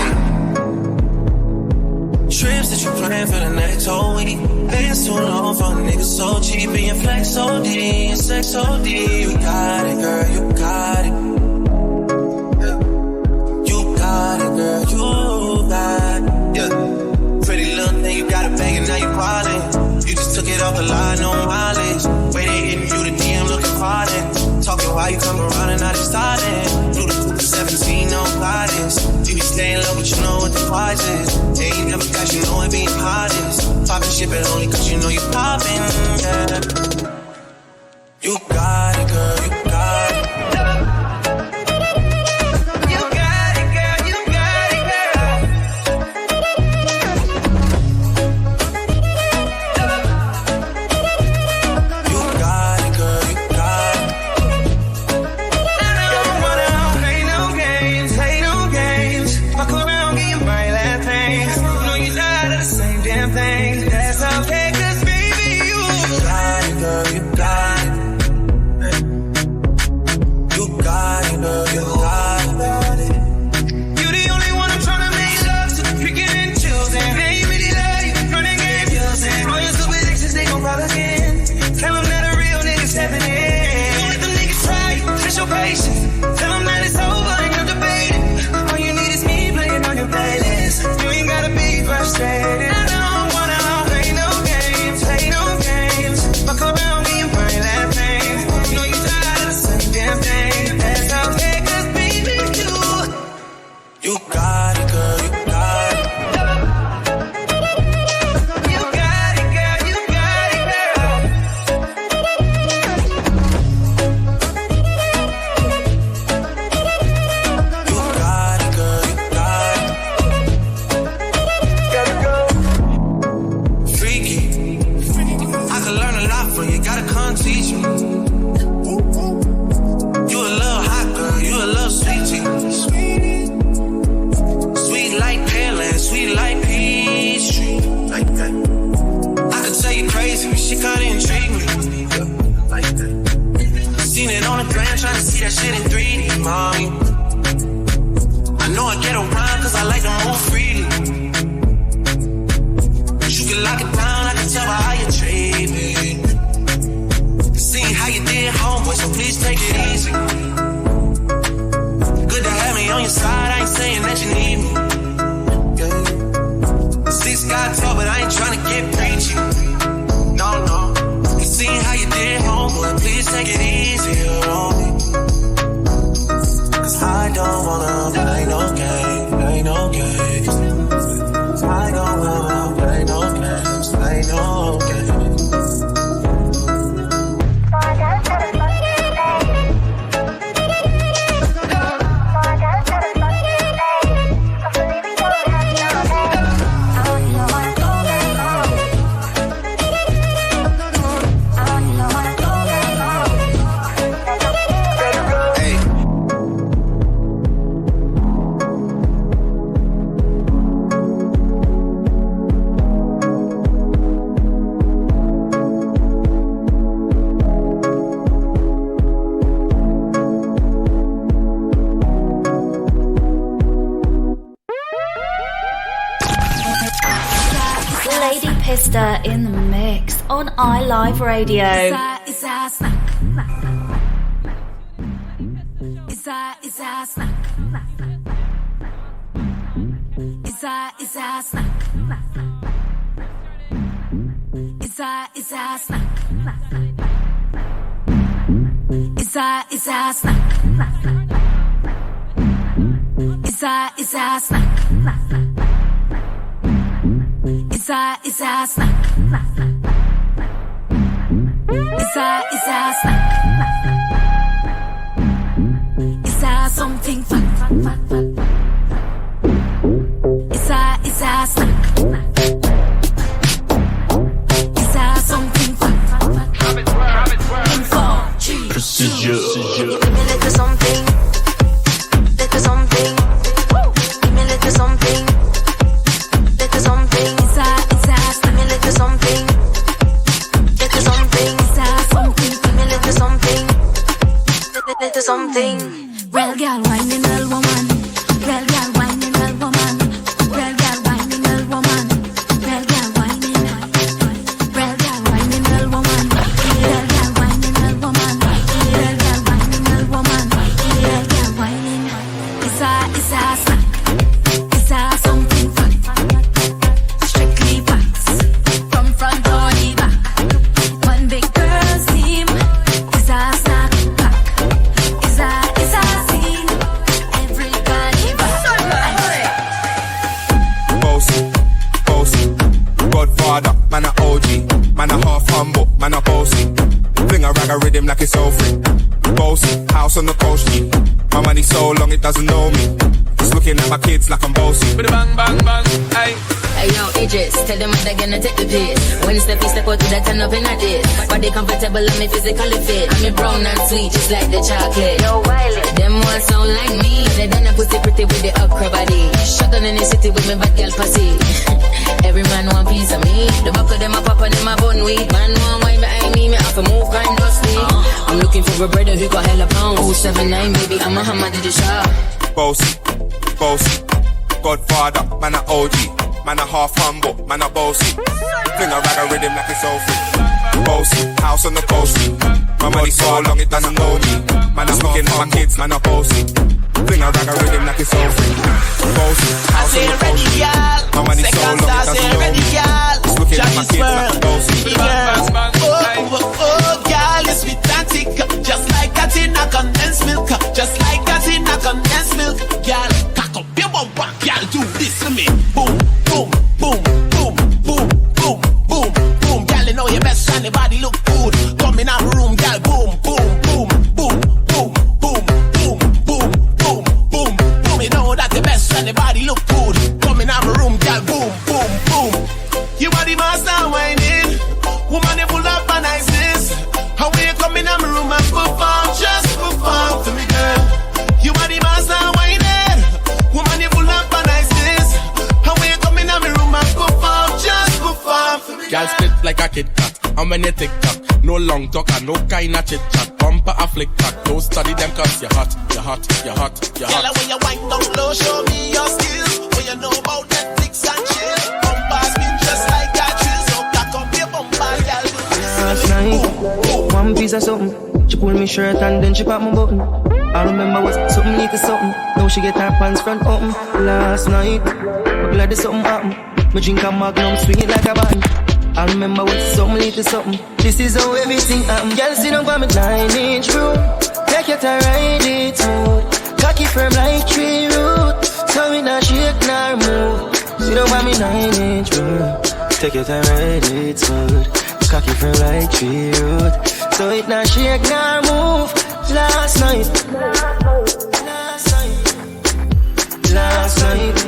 Trips that you plan for the next whole week. Bands too long for a nigga so cheap. And your flex OD and sex OD. You got it, girl, you got it. Yeah. You got it, girl, you got it. Yeah. Pretty little thing, you got a bag and now you wildin'. You just took it off the line, no mileage. Way they hitting you, the DM looking violent. Talking while you come around and now they starting. Blue the coupe 17, no guidance. You be staying low, but you know what the price is. Yeah, you never got, you know it being hardest. Poppin' shit, but only cause you know you poppin', yeah. You got it, girl, you got it. You got it, girl, you got it, girl. You got it, girl, you got it. I don't wanna play no games, play no games. Fuck around, get your brain last thing. No, you're not the same damn thing. That's okay, cause baby, you got it, girl, you got it. You got it, girl, you got it. You the only one I'm tryna make love to, picking and choosing. They ain't really love you, running game using. All your stupid exes, they gon' rob again. Tell them that a real nigga stepping in. Don't let them niggas try you, test your patience. Tell them that it's over and you're debating. All you need is me playing on your playlist. You ain't gotta be frustrated. I don't wanna play no games, play no games. Fuck around, get your brain last thing. You know you tired of the same damn thing. That's okay, cause baby, you got it, girl, you got it. You got it, girl, you got it, girl. You got it, girl, you got it. Gotta go. Freaky. I could learn a lot from you, gotta come teach me. You a little hot girl, you a little sweetie. Sweet like Pearland, sweet like peach tree. Like that. I could tell you crazy, but she kinda intrigue me. Like that. Seen it on the gram, trying to see that shit in 3D, mommy. I know I get around cause I like to move freely. You can lock it down, I can tell by how you treat me. Seen how you did, homeboy, so please take it easy. Good to have me on your side, I ain't saying that you need me. Yeah. 6 got tall, but I ain't trying to get preachy. No, no. You seen how you did, homeboy, please take it easy on me. Pista in the mix on iLive Radio. It's a snack. It's a snack. It's a snack. It's a snack. It's a snack. It's a snack. It's a snack. It's a snack. It's a snack. It's something fun. It's a snack. It's a something fun. In 4, 3, Procedure. Give me a little something. Little something. Give me a little something. Little something. It's a snack. Give me a little something. Little something. It's a something. Give me a little something. Little something. Real girl whining all woman. Real girl whining all woman. Real girl whining all woman. Real girl whining. Real girl whining all woman. Real girl whining all woman. Real girl whining all woman. Real girl whining. It's a snack. It's a something fun. Strictly facts. From front or the back. One big girl's team. It's a snack pack. It's a scene. Everybody back. Bossy, Godfather, man a OG, man a half humble, man a bossy. Fling a rag a rhythm like it's all free. Bossy, house on the coast G. My money so long it doesn't know me. It's looking at my kids like I'm bossy. Bang bang bang, hey. Hey yo, Idris, tell them they're gonna take the piss. When step out to that turn up in a dish. Body comfortable and me physically fit. I'm a brown and sweet, just like the chocolate. Yo, Wiley, them all sound like me. They done a pussy pretty with the upper body. Shut down in the city with me bad girl pussy. Every man want piece of me. The back of them a pop and them a bun weed. Man want wine behind me, me have to move kind dusty. I'm looking for a brother who got hella pounds. 079, baby, I'm a hammer to the shop. Bossy, Godfather, man a OG, man a half humble, man a bossy. Fling a rag a rhythm like it's all free. Bossy, house on the coast G. My money so long it doesn't know me. Man a looking at my kids, man a bossy. Fling a rag a rhythm like it's all free. Bossy, house on the coast G. My money so long it doesn't know me. It's looking at my kids like I'm bossy. Oh, girl, you sweet and thick, just like a tin of condensed milk, just like a tin of condensed milk. Girl, cock up your bum, girl, do this to me. Boom, boom, boom, boom, boom, boom, boom, boom. Girl, you know your best and your body look good. Come in our room, girl, boom, boom, boom, boom, boom, boom, boom, boom, boom, boom, boom. You know that your best and your body look good. Come in our room, girl, boom, boom, boom. You are the master whining, woman, you full up and niceness. How will you come in my room and perform, just perform to me, girl. You are the master whining, woman, you full up and niceness. How will you come in my room and perform, just perform to me, girl. Girl spit like a Kit Kat, and when you tick tock, no long talk and no kind of chit chat. Bumper a flick back, don't study them cause you're hot, you're hot, you're hot, you're hot. Girl, when you wind down low, show me your skills. When you know about Netflix and chill, bumper spin just like that drill. So cock up your bumper, girl. Last night, one piece of something. She pulled me shirt and then she popped my button. I remember what something need to something. Now she get her pants front open. Last night, I'm glad there's something happened. Me drink a Magnum, swing it like a button. I remember what something need to something. This is how everything happened. Girl, sit down for me 9-inch room. Take it and ride it smooth. Cocky firm like tree root. So we not shake nor move. Sit down for me 9-inch room. Take it and ride it smooth. Cocky firm like tree root. So it not shake nor move. Last night. Last night.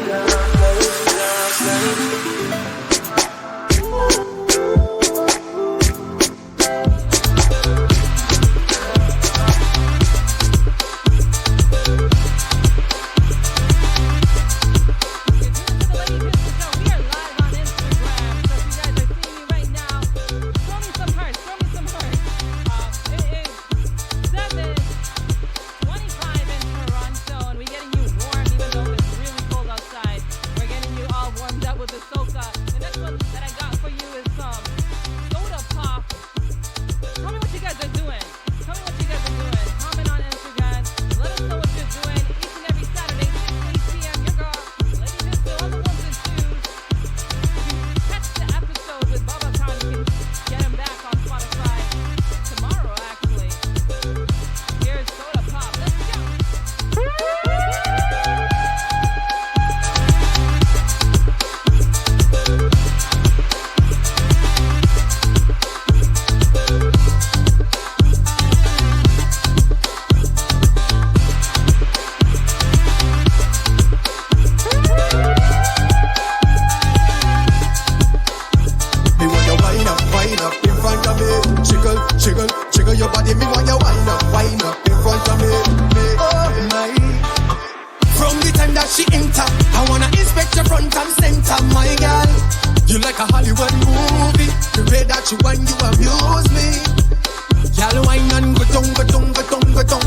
of my girl. You like a Hollywood movie. The way that you whine, you amuse me. Girl, whine and go down,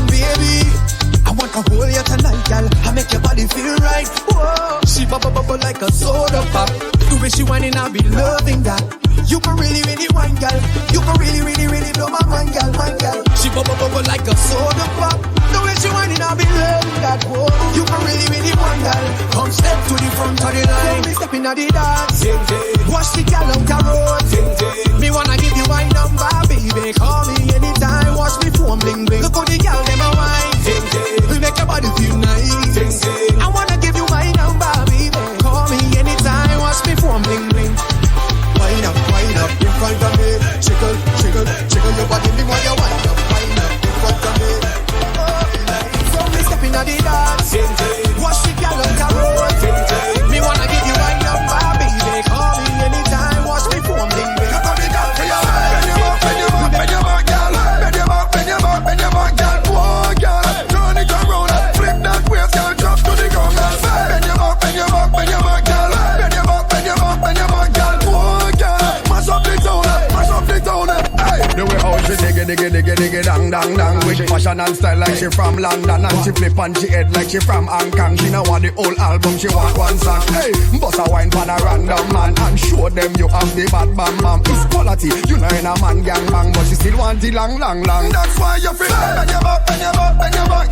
baby. I want to hold you tonight, girl. I make your body feel right. Whoa. She bubble like a soda pop. The way she whining, I'll be loving that. You can really whine, girl. You can really blow my mind, girl, my girl. She bubble like a soda pop. The way she whining, I'll be loving that. Whoa. You can really whine, girl. Come step to the front of the line. Me stepping at the dance. Watch the girl out the road. Me wanna give you my number, baby. Call me anytime. Watch me phone bling bling. Look how the girl them a wine. We make your body feel nice. I wanna give you my number, baby. Call me anytime. Watch me phone bling bling. Wind up in front of me. Jiggle your body. Me want you wind up in front of me. So me stepping at the dance. Watch the girl on the road. Me wanna give you my number, baby. Call me anytime. Watch me phone bling bling. Look how the girl for your bend your back, girl. Bend your back, girl. Whoa, girl. Turn it around, flip that waist, girl. Drop to the ground, girl. Bend your back, girl. Bend your back, girl. Whoa, girl. Mash up the town, hey. The way how she diggy, dang. With fashion and style like she from London. And she flip on she head like she from Hong Kong. She know want the whole album, she want one song. Hey, bust a wine pan a random man and show them you have the bad bam. It's quality, you know in a man gang bang, but she still want the long. That's why you feel bend your back, girl. Bend your back,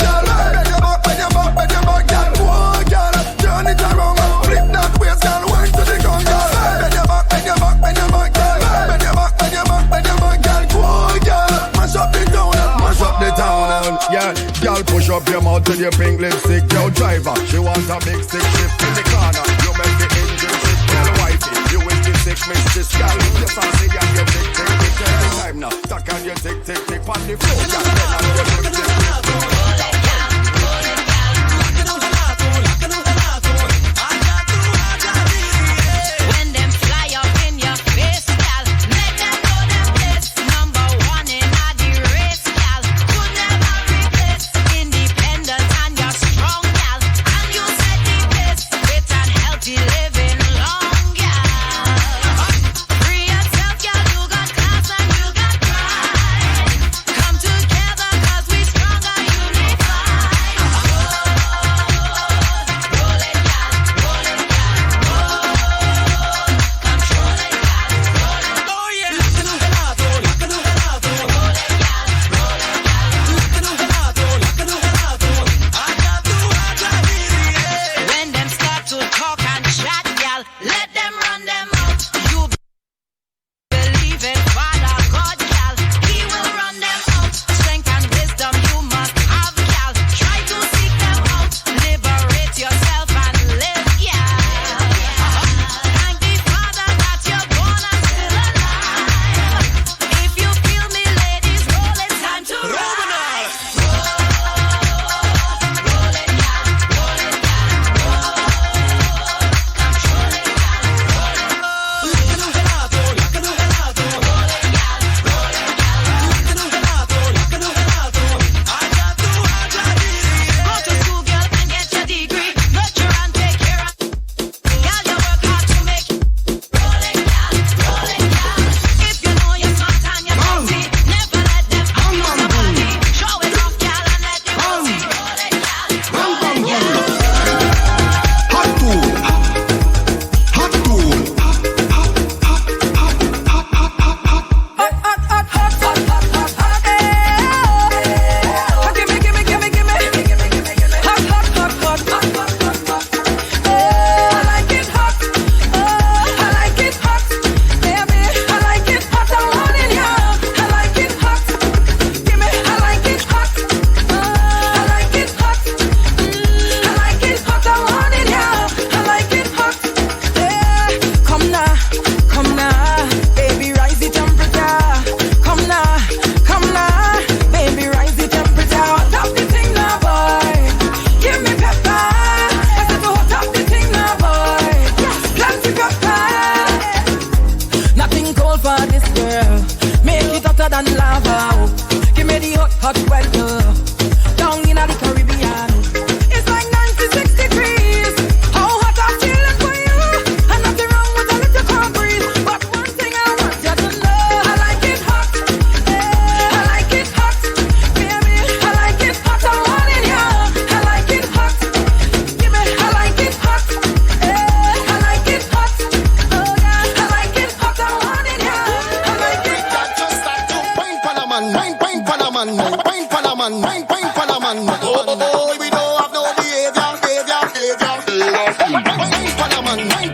girl. Whoa, girl. Turn it around, flip that waist, girl. Wine to the ground, girl. Bend your back, girl. Bend your back, girl. Whoa, girl. Mash up the town, yeah. Girl, push up your mouth till your pink lipstick. Yo, driver, she wants a big stick shift in the corner. You make the engine shift, tell wifey. You with the sick mistress, girl. You fancy and you tick every time now. Tuck on your tick on the floor, girl. Then on your tick. When them fly up in your face, gal, let them know them bliss. Number one in the race, gal, could never replace. Independent and you're strong, gal, and you set the pace. Fit and healthy living long, gal. Free yourself, gal, you got class and you got pride. Come together 'cause we stronger, unified. Roll it, gal, roll it, gal, roll. Control it, gal, roll it. Oh yeah. When them start to talk and chat, gal, let them run them out. You believe in Father God, gal, He will run them out. Strength and wisdom you must have, gal. Try to seek them out. Liberate yourself and live, gal. Thank the Father that you're born and still alive. If you feel me, ladies, roll it, time to rise. Roll it, gal, roll it, gal, roll. Control it, gal, roll it. Go to school, girl, and get your degree. Nurture and take care of. Girl, you work hard to make it. Roll it, gal, roll it, gal. If you know you're smart and you're sexy, never let them abuse your body. Show it off, gal, and let the world see. Roll it, gal, roll it, gal. Hot pool. Come now, baby, rise the temperature. Come now, baby, rise the temperature. Hot up the thing now, boy. Give me pepper. I said to hot up the thing now, boy. Plenty pepper. Nothing cold for this girl. Make it hotter than lava. Give me the hot weather. Down in the Caribbean. It's like 96 degrees. How hot I feel it for you. And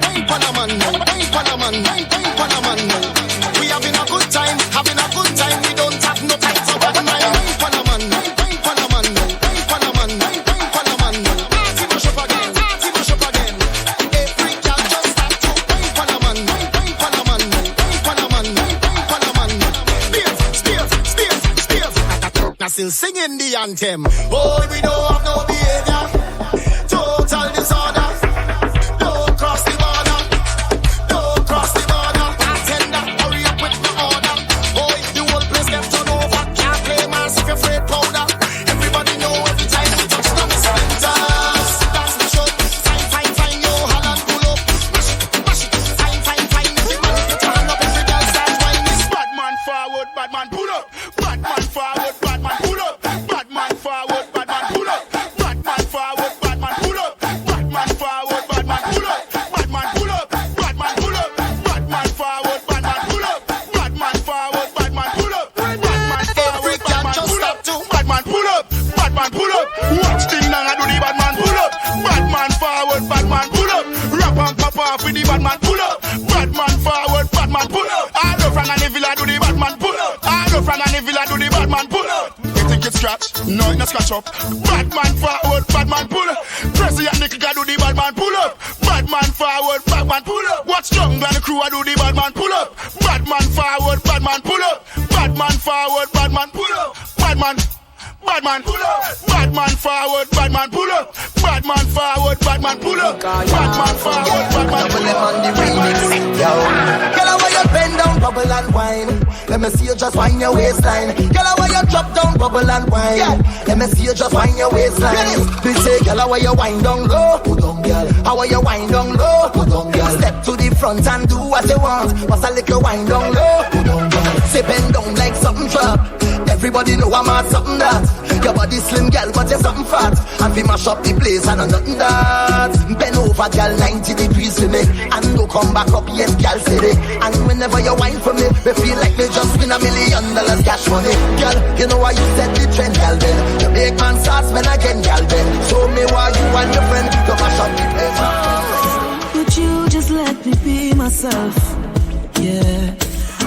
wine for a man now, wine for a man, wine for a man now. We having a good time, having a good time. We don't have no time for bad mind. Wine for a man, wine for a man now, wine for a man, wine for a man now. Party mash up again, party mash up again. Every girl just start to wine for a man, wine for a man now, wine for a man, wine for a man now. Spears. Now still singing the anthem. Oh, we don't have no behavior. Total disorder. Don't cross the border. Don't cross the border. Bartender, hurry up with the order. Boy, the whole place get turned over. Can't play mass if you're afraid powder. Everybody know every time we touch them splinters. Dance the show. Fine, yo, Holland pull up. Mash it. Fine. Every man get your hand up. Every girl start whining. Bad man forward, bad man pull up. Bad man forward, bad man pull up. Bad man forward, bad man pull up. Bad man forward, bad man pull up. Bad man forward, bad man pull up. Bad man pull up. Bad man pull up. Bad man forward, bad man pull up. Bad man forward, bad man pull up. Bad man forward, bad man pull up. Bad man pull up. Bad man pull up. Watch thing now I do the bad man pull up. Bad man forward, bad man pull up. Rap and pop off with the bad man pull up. Bad man forward, bad man pull up. I know from the villa do the bad man pull up. I know from the villa do the bad man pull up. You think it's scratch? No, it's not scratch up. Bad man forward, bad man pull up. Pressy and Nicky do the bad man pull up. Bad man forward, bad man pull up. Watch Jungle and the crew I do the bad man pull up. Bad man forward, bad man pull up. Bad man forward, bad man pull up. Bad man pull up. Bad man forward, bad man pull up. Bad man forward, bad man pull up. Bad man forward, bad man pull up. On the remix, yo. Girl, I want you bend down, bubble and wine. Let me see you just wind your waistline. Girl, I want you drop down, bubble and wine. Let me see you just wind your waistline. They say, girl, I want you wind down low, put on, girl. I want you wind down low, put on, girl. Step to the front and do what you want. What's a little wind down low, put on, girl. Say bend down like something drop. Everybody know I'm at something that. Your body slim, girl, but you're something fat. And we mash up the place and nothing that. Bend over, girl, 90 degrees for me. And don't come back up yet, girl, city. And whenever you whine for me, we feel like we just win $1 million cash money. Girl, you know why you set the trend, girl, then. You make man start spend again, girl, then. Show me why you and your friend go mash up the place. Would you just let me be myself? Yeah.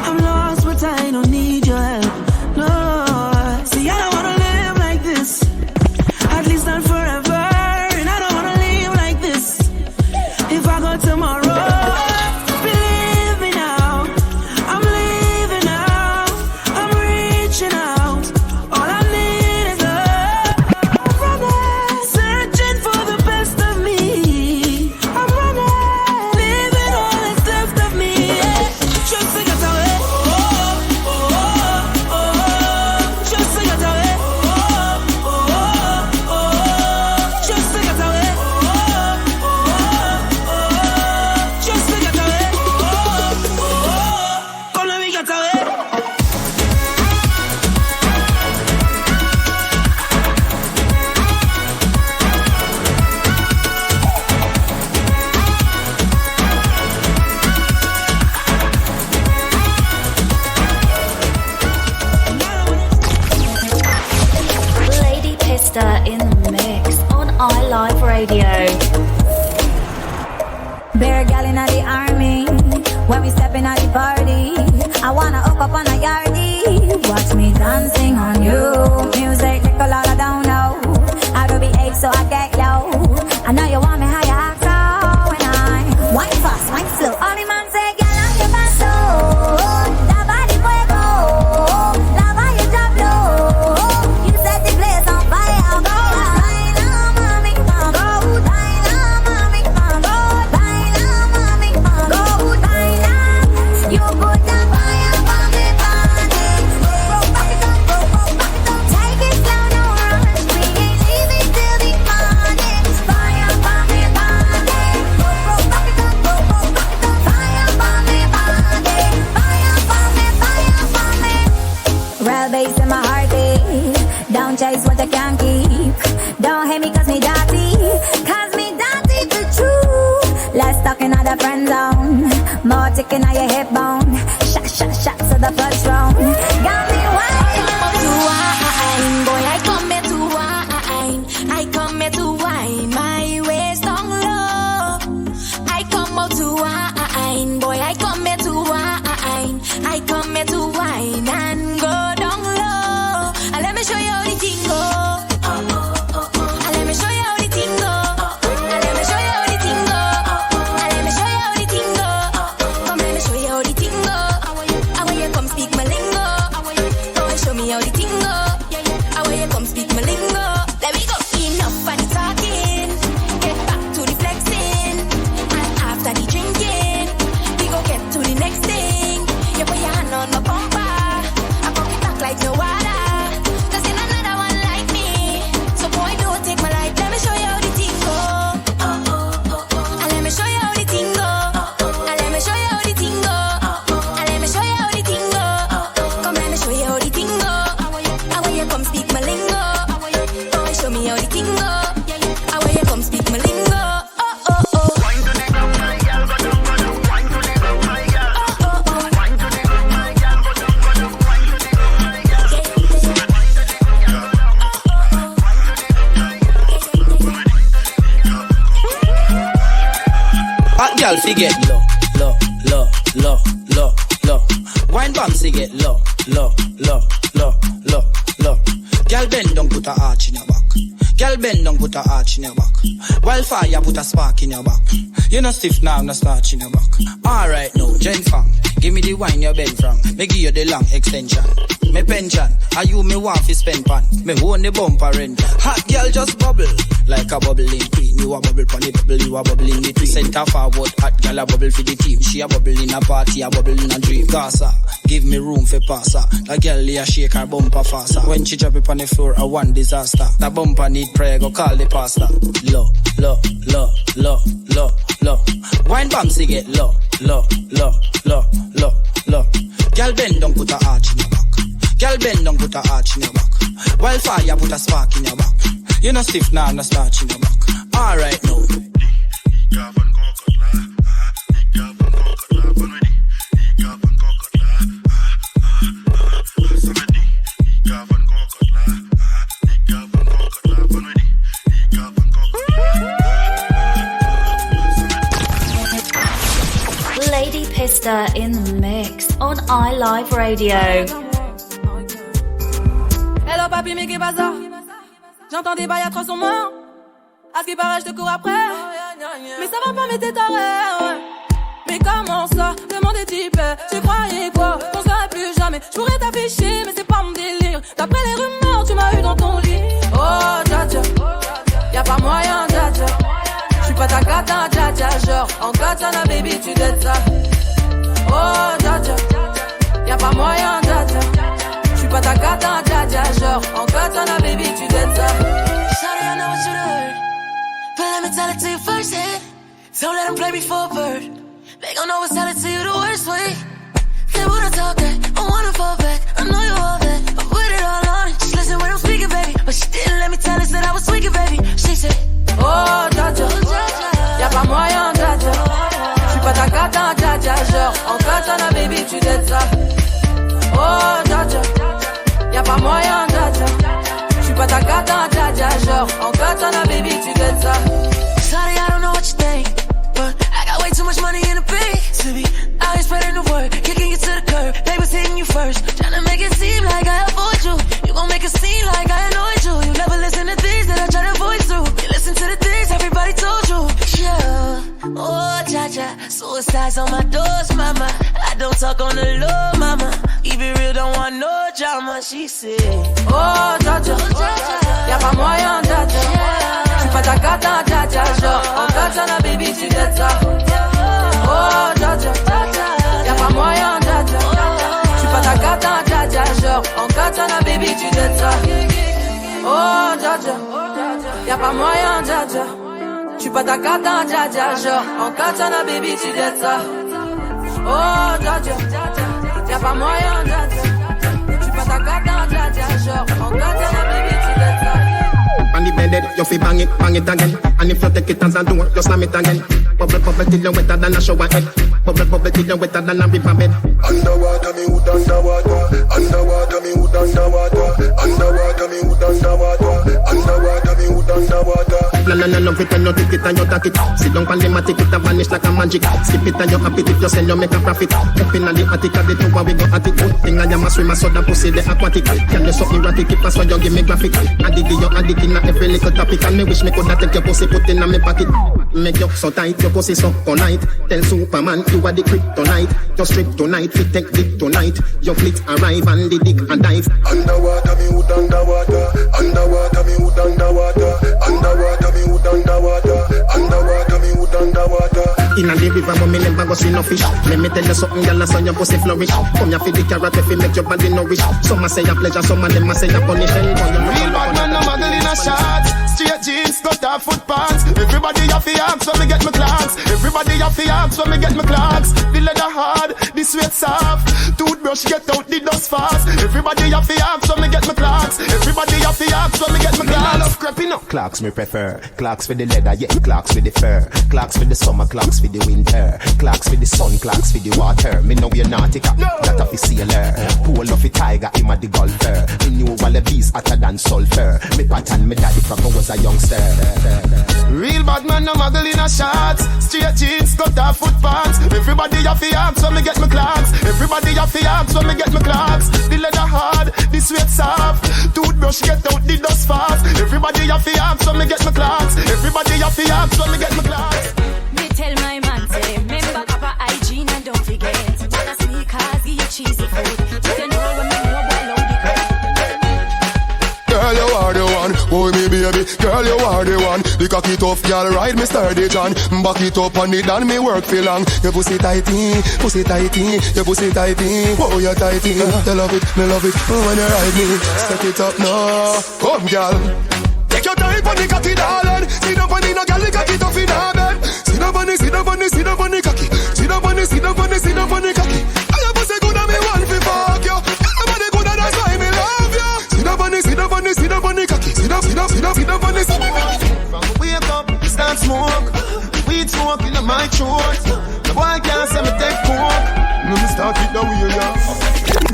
I'm lost, but I don't need your help. No, see, I don't wanna live like this. At least not forever. And I don't wanna live like this. If I go tomorrow, believe me now. I'm leaving now. I'm reaching out. All I need is love. I'm running, searching for the best of me. I'm running, living all that's left of me. Just to get away. In the mix on iLive Radio. Bear gal in the army. When we step in at the party, I wanna hook up on a yardie. Watch me dancing on you. Music tickle all I don't know. I do be ache so I get low. I know you want me how you act so. When I wine fast, wine slow. All the man say, gal, I'm your fast so. La body fuego. La vaya drop low. You set the place on fire. Bass in my heartbeat. Don't chase what you can't keep. Don't hate me cause me dirty. Cause me dirty for true. Less talking at the friend zone. More ticking at your hip bone. Shot to the first round. Got me wine. Boy, I come here to wine. I come here to wine. My waist on low. I come out to wine. Boy, I come here to wine. I come here to wine and go down low. And let me show you how the thing go. And let me show you how the thing go. And let me show you how the thing go. And let me show you how the thing go. Come let me show you how the thing go. I want you come speak my lingo. Boy, show me how the thing go. I want you come speak my lingo. Let me go. Enough of the talking. Get back to the flexing. And after the drinking, we go get to the next thing. You put your hand on my bumper. I pump it back like no water. Cause you're another one like me. So boy, don't take my life. Let me show you how the thing go. And let me show you how the thing go. And let me show you how the thing go. And let me show you how the thing go. Come let me show you how the thing go. I want you come speak my lingo. Boy, show me how the thing go. I want you come speak my lingo. Hot girl fi get low, low, low, low, low, low. Wine bomb fi get low, low, low, low, low, low. Girl bend down, put a arch in your back. Girl bend down, put a arch in your back. Wildfire, put a spark in your back. You no stiff now, no starch in your back. Alright now, Jen Fang, give me the wine you bend from. Me give you the long extension. Me pension, and you me want fi spend pan. Me own the bumper rent. Hot girl just bubble, like a bubbling queen. You a bubble pon the bubble, you a bubble in between. Center forward, hot girl a bubble for the team. She a bubble in a party, a bubble in a dream. Gaza, give me room for passer. The girl a shake her bumper faster. When she drop it on the floor, a one disaster. The bumper need prayer, go call the pastor. Low, low, low, low, low, low. Wine bombs get low, low, low, low, low, low. Girl bend down, put a arch in your back. Girl bend down, put a arch in your back. Wildfire, put a spark in your back. You no stiff now, no starch in your back. Alright now. Lady Pista in the mix on iLive Radio. Hello papi, mais qu'est-ce ça? J'entends des bails à 300 morts. À ce qui paraît, je te cours après. Mais ça va pas, mais t'es taré. Mais comment ça? Demande des types. Tu croyais quoi? Qu'on serait plus jamais. Je pourrais t'afficher, mais c'est pas mon délire. D'après les rumeurs, tu m'as eu dans ton lit. Oh, dja dja. Y'a pas moyen, dja dja. J'suis pas ta cata, dja dja. Genre, en katana, baby, tu dettes ça. Oh, dja dja. Y'a pas moyen, dja dja. J'suis pas ta cata, dja dja. Genre, en katana, baby, tu dettes ça. Sorry, I know what you heard, but let me tell it to you first hand. Don't let them play me for a bird. They gon' always tell it to you the worst way. They wanna talk that, I wanna fall back. I know you all that, I put it all on it. Just listen when I'm speaking, baby. But she didn't let me tell us that I was tweaking, baby. She said, oh, dja dja. Y'a pas moyen, dja dja. J'suis pas ta cata, dja dja. Genre, en katana, baby, tu dettes ça. Oh, dja dja. Y'a pas moyen, dja dja. J'suis pas ta cata, dja dja. Genre, en katana, baby, tu dettes ça. sorry, I don't know what you think, but I got way too much money in the bank to be out here spreading the word, kicking you to the curb. They was hitting you first, tryna make it seem like I avoid you. You gon' make it seem like I annoyed you. You never listen to things that I try to avoid through. You listen to the things everybody told you. Yeah, oh, cha cha, suicide's on my doors, mama. I don't talk on the low, mama. Keep it real, don't want no drama. She said, oh, dja dja. Y'a pas moyen, dja dja. J'suis pas ta cata, dja dja. Genre, en katana, baby, tu dettes ça. Oh, dja dja. Y'a pas moyen, dja dja. J'suis pas ta cata, dja dja. Genre, en katana, baby, tu dettes ça. Oh, dja dja. Y'a pas moyen, dja dja. J'suis pas ta cata, dja dja. Genre, en katana, baby, tu dettes ça. Oh, dja dja. Y'a pas moyen, dja dja. J'suis pas ta cata, dja dja. Genre, en katana, baby, tu dettes ça. And the bed, you fi bang it again. And if you take it as a door, you slam it again. Bubble, bubble till you wetter than a shower head. Bubble, bubble till you wetter than a river bed. Underwater, me hood underwater. Underwater, me hood underwater. Underwater, me hood underwater. Underwater, me hood underwater. La love it when you take it and you take it. Sit down on the mat, it a vanish like a magic. Skip it and you happy if you sell, you make a profit. Up in the attic, at the tower we go at it. Good thing I am a swimmer, so that pussy the aquatic. Tell you something erratic, keep us so you give me graphic. Addict, you addict in every little topic. And me wish me coulda take your pussy, put in a me pocket. Make you so tight, your pussy so polite. Tell Superman you are the kryptonite. Just strip tonight, we take dick tonight. Your fleet arrive and the dick and dive. Underwater, me hood underwater. Underwater, me hood underwater. Underwater, me hood underwater. Underwater, me hood underwater. In a the river, but me never go see no fish. Let me tell you something, girl, so your pussy flourish. Come here for the carrot if you make your body nourish. Some a say a pleasure, some of them a say a punish. Real bad man, no muggle in a shots. Straight jeans, cut off foot pants. Everybody have the axe when me get my clocks. Everybody have the axe when me get my clocks. The leather hard, the sweat soft. Toothbrush get out the dust fast. Everybody have the axe when me get my clocks. Everybody have the axe when me get my clocks. I love creeping up. Clocks me prefer. Clocks for the leather, yeah. Clocks for the fur. Clocks for the summer, clocks for the winter. Clocks for the sun, clocks for the water. Me know you're naughty, that of a sailor. Pool of a tiger, him a the golfer. Me knew wallabies hotter than sulfur. Me pattern me daddy from I was a youngster. Real bad man, no muggle in a shots. Straight jeans, cut off foot pants. Everybody have the axe when me get my clocks. Everybody have the axe when me get my clocks. The leather hard, the sweat soft. Toothbrush get out the dust fast. Everybody have the axe when me get my clocks. Everybody have the axe when me get my clocks. Me tell my man say, remember Papa hygiene and don't forget. Wanna sneakers, give you cheesy food. You know when me know boy loud the crowd. Girl, you are the one, boy me baby. Girl, you are the one. The cocky tough, girl, ride me sturdy John. Back it up on it and me work for long. Your pussy tighty, pussy tighty. Your pussy tighty, oh you tighty. You love it, me love it. When you ride me, set it up now. Come, girl. Take your time on the cocky, darling. Sit up on the no girl, the cocky tough in her bed. Sit up on the, sit up on the, sit up on the cocky. Sit up on the, sit up on the, sit up on the cocky. I have pussy good and me want to fuck you. Everybody good and that's why me love you. Sit up on the, sit up on the, sit up on the cocky. Sit up, sit up, sit up, sit up on the, sit up on the. From wake up, start smoke. Weed smoke in my throat. The boy can't say me take coke. Me start it the way you are.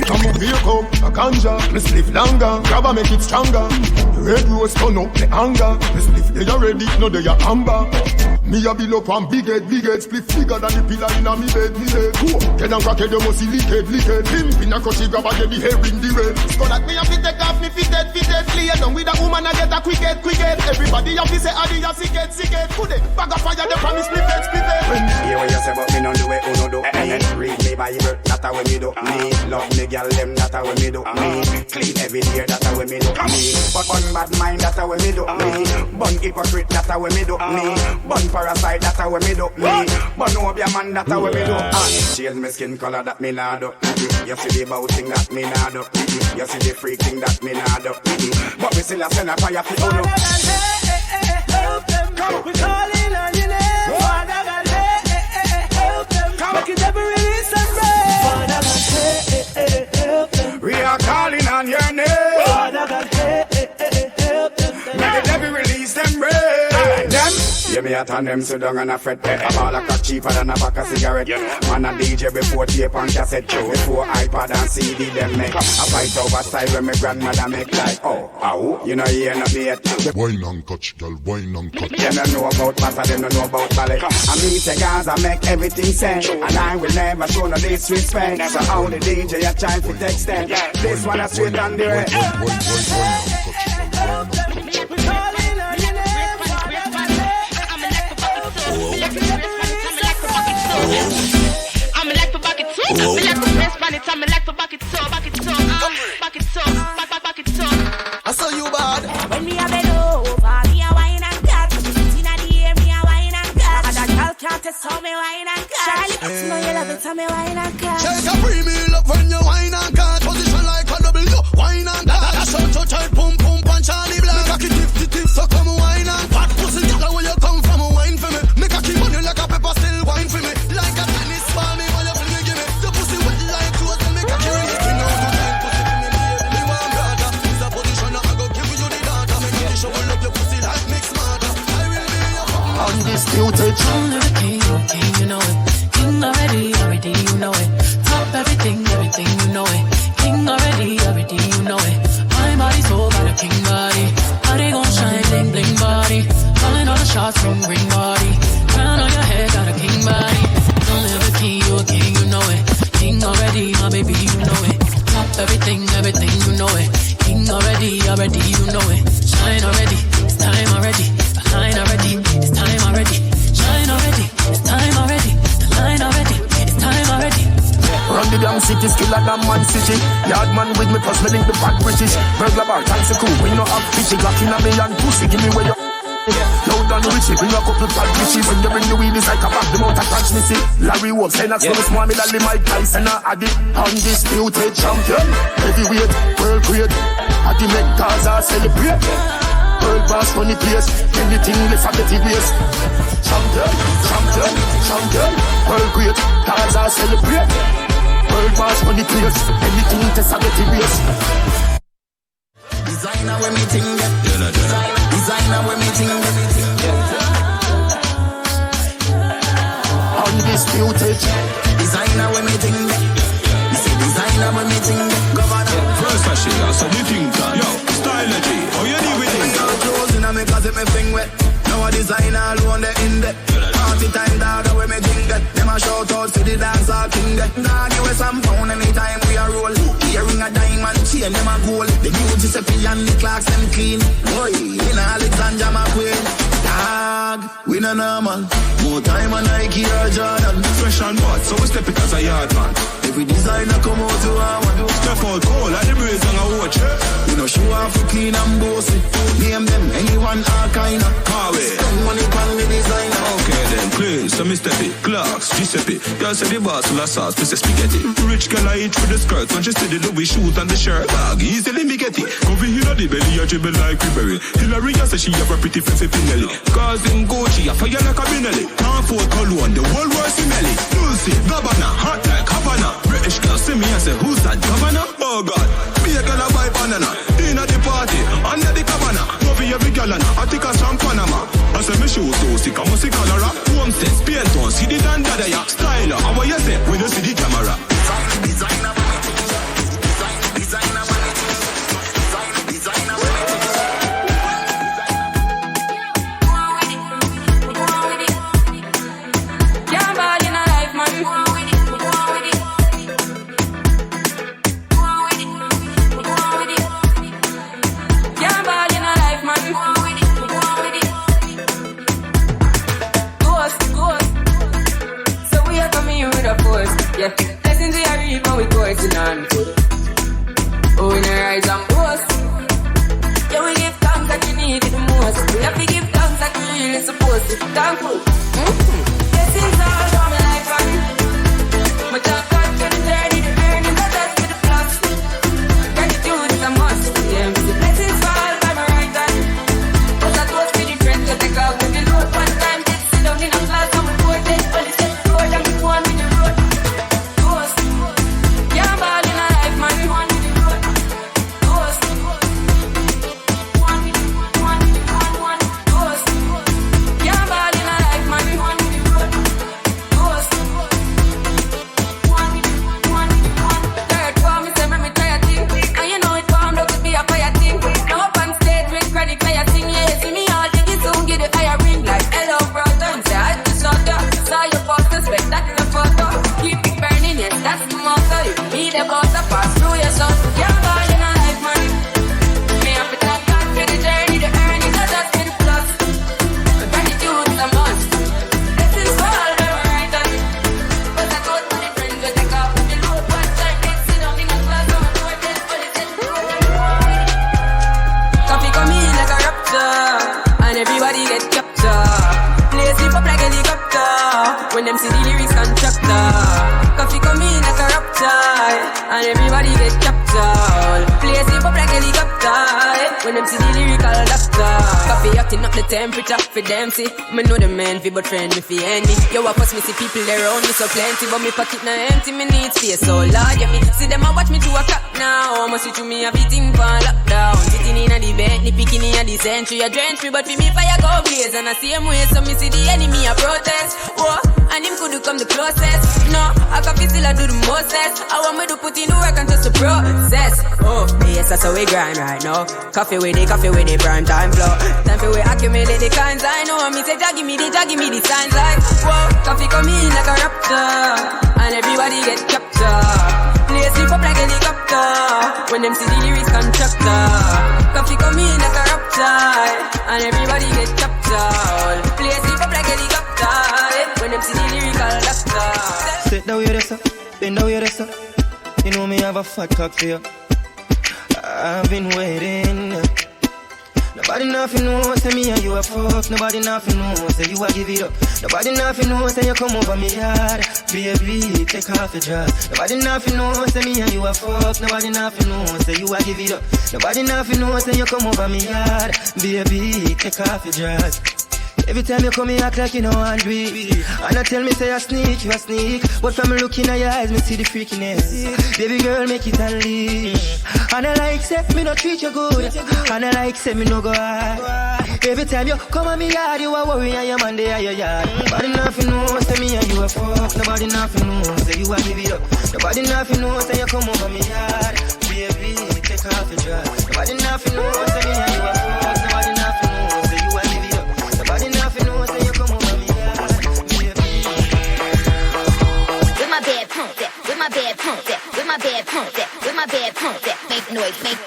I'm a wake up, a ganja. Me spliff longer, grab and make it stronger. The red rose turn up the anger. Me spliff they already, no they are amber. Me a bill up and big head, split bigger than the pillar in a me bed. Cool. Get and crack it, you must see lick it. Pimp in a cushy grab and get the hair in the red. So that me a fit take off me fitted. Lay down with a woman and get a quick head. Everybody a fi say adi a sick head. Could they bag of fire, they promise split head. Hear what you say but me no do it, uno do me. Read me Bible, that's how me do me. Love me girl, them that's how me do me. Clean every day, that's how me do me. But one bad mind, that's how me do me. Bun hypocrite, that's how me do me. Bun parasite, that's how me do me. Bun obia man, that's how me do. Change my skin color, that me nah do. You see the bow thing that me nah do. You see the freak thing that me nah do. But we still a send a fire for uno. Help them, come, we calling on your name. Father God, help them, come, make it ever release and break. Father God, help them. We are calling on your name. Father God, help them. Make it ever release them break. Them. Yeah, me a turn them sit down and a fret. A ball of crack cheaper than a pack of cigarette. Man a DJ before tape and cassette. Before iPad and CD them make. A fight over style when my grandmother make like, oh, you know you not me yet. Wine and touch, girl, wine and touch. Them don't know about master, them don't know about ballet. And me say guys, I make everything sense. And I will never show no disrespect. So how the DJ a trying to extend. This one a straight and direct. I'm like to back it up. I like to press on it. I'm like to back it up, back it up, back it up, back it up. I saw you bad. When me a bend over, me a wine and cut. Inna the air, me a wine and cut. And that girl can't test how me wine and cut. Charlie, you know you love it, how me wine and cut. Shake a free meal up when you wine and cut. Position like a W, wine and cut. That's how to tight, pum pum punch Charlie Black. Make a keep tip, so come wine and cut. Pussy girl, where you come from, wine for me. Make a keep on you like a pepper, still wine for me. Like a tennis ball, me while you feel me, give me. The pussy wet like clothes, and make a carry it. You know the time, pussy give me, me want brother. It's a position, I go give you the data. Make a show, love your pussy. Man City, skiller than Man City. Yard man with me, plus me link the bad British. Burglar bar, fancy cool, we no have fishy. Glock in a me and pussy, give me where you. Loud and richy, bring a couple bad bitches. When you bring the weed, it's like a back, the mouth of catch me see. Larry Wolf, say that's no small, me lally Mike Tyson, Addy. Undisputed champion, heavyweight, world great. Addy make Gaza celebrate. World boss funny place, anything left a betty ways. Champion, champion, champion, world great. Gaza celebrate. World boss funny place, anything left a betty ways. Designer when me ting designer when me ting Undisputed designer when me ting designer when me ting first fashion, so me think that yo, stylegy, oh you need with it. Clothes in a me cause it me thing wet. Now a designer alone the in there. Party time dog the way me think that. Them a shout out to the dancer king that. Dog give us some pound anytime we a roll. Earring a diamond, chain them a gold. The new Giuseppe and the Clarks them clean. Boy, in Alexandra McQueen. Dog, we no normal. More time on Nike or Jordan. Fresh and hot, so we step it as a yard man. Every designer come out to our one. Step out cold like the breeze on a watch. We no show off for clean and bossy. Name them, anyone all kinda. Spend money on the designer. Okay then, please, so me step it. Clarks, Giuseppe. Y'all say the boss full of sauce, this is spaghetti. Rich girl I eat with the skirt. When she see the Louis shoot and the shirt. Dog, easily me get it. Cover here on the belly, I dribble like Ribery. Hillary, I say she have a pretty fancy Pinelli. Cause in Gucci, I fire like a Benelli. Can't afford cologne, the whole world smelly. Lucy, Gabbana, hot like Havana. British girl see me and say, who's that governor? Oh God, me a girl a buy banana. In at the party, under the cabana. Cover every gallon, I think I'm from Panama. I say me shoes so sick, I must see cholera. Homestead, paint on, see the dandada ya. Styler, how you say, when you see the camera. Designer, yeah, lessons we are reap and we coursing on. Oh, in a rise and boast. Yeah, we give thanks that you need it the most. We have to give thanks that you really supposed to. Thankful. Blessings all down my life and my job got to the journey, the earnings are just to the plus. Gratitude is a must. Yeah, the blessings fall by my right hand. But I toast to the friends that take out with the load one time. They sit down in a class and we pour this. But it's just road and we go on with the road. Yeah, ball in a life, man. We want with the road. Ghost. Ghost. Yeah, ball in a life, man. We want with the road. Ghost. Third form, me say me try a thing. And you know it formed out to be a fire thing. Now up on stage with chronic fire sing. Yeah, you see me all think it soon get the fire ring. Like hello, brother. And say I just shut up. Saw your poster, spectacular photo. Keep it burning, yes, that's the motto. You need a boss to pass through your soul. Yeah, ball in a life, man. Me have to thank God for the journey, the earnings are just for the plus. The gratitude is a must. Blessings fall down right hand. But I go to the friends where they go with the load one time. They sit down in a class on the door, then all is in the road. Coffee come in like a rapture, and everybody get captured. Play sleep up like a helicopter when them see the lyrics constructor. Coffee come in like a rapture, and everybody get captured. Play sleep up like a helicopter when them see the lyrical doctor. Coffee acting up the temperature for them see. Me know the man fi but friend me fi any. Yo, I pass me see people there around me so plenty, but me pocket na empty. Me need space so large. Yeah, me see them a watch me 2 o'clock now. Must switch me everything for lockdown. Sitting in a the bed, the picking in a the century. A drench me, but for me fire go blaze. And I same way, so me see the enemy a protest. Whoa, and him could come the closest. No, I can still I do the mostest. I want me to put in the work and just the process. Oh, yes, that's how we grind right now. Coffee with the prime time flow. Time for we accumulate the kinds I know. Me say, give me the signs like, whoa, coffee come in like a raptor, and everybody get captured. Play sleep up like a helicopter when them see the lyrics constructor. Coffee come in like a raptor, and everybody get captured. Play sleep up like a helicopter when them see the lyrical doctor. Sit down here, sir. Bend down here, sir. You know me have a fat cock for you. I've been waiting. Nobody nothing knows, say me and you a fuck. Nobody nothing knows, say you a give it up. Nobody nothing knows, say you come over me yard. Baby, take off your dress. Nobody nothing knows, say me and you a fuck. Nobody nothing knows, say you a give it up. Nobody nothing knows, say you come over me yard. Baby, take off your dress. Every time you come here, act like you know I'm weak. And I tell me, say I sneak, you a sneak. But from looking at your eyes, me see the freakiness. Baby girl, make it unleash. And I like, say, me no treat you good. And I like, say, me no go hard. Every time you come at me yard, you a worry and your man there at your yard. Nobody nothing knows, say me and you a fuck. Nobody nothing knows, say you a give it up. Nobody nothing knows, say you come over me yard. Baby, take off your dress. Nobody nothing knows, say me and you a fuck. Nobody nothing knows, say you a give it up. Nobody nothing knows, say you come over me yard. With my bad pump that, with my bad pump that, with my bad pump that, with my bad pump that. Make noise, make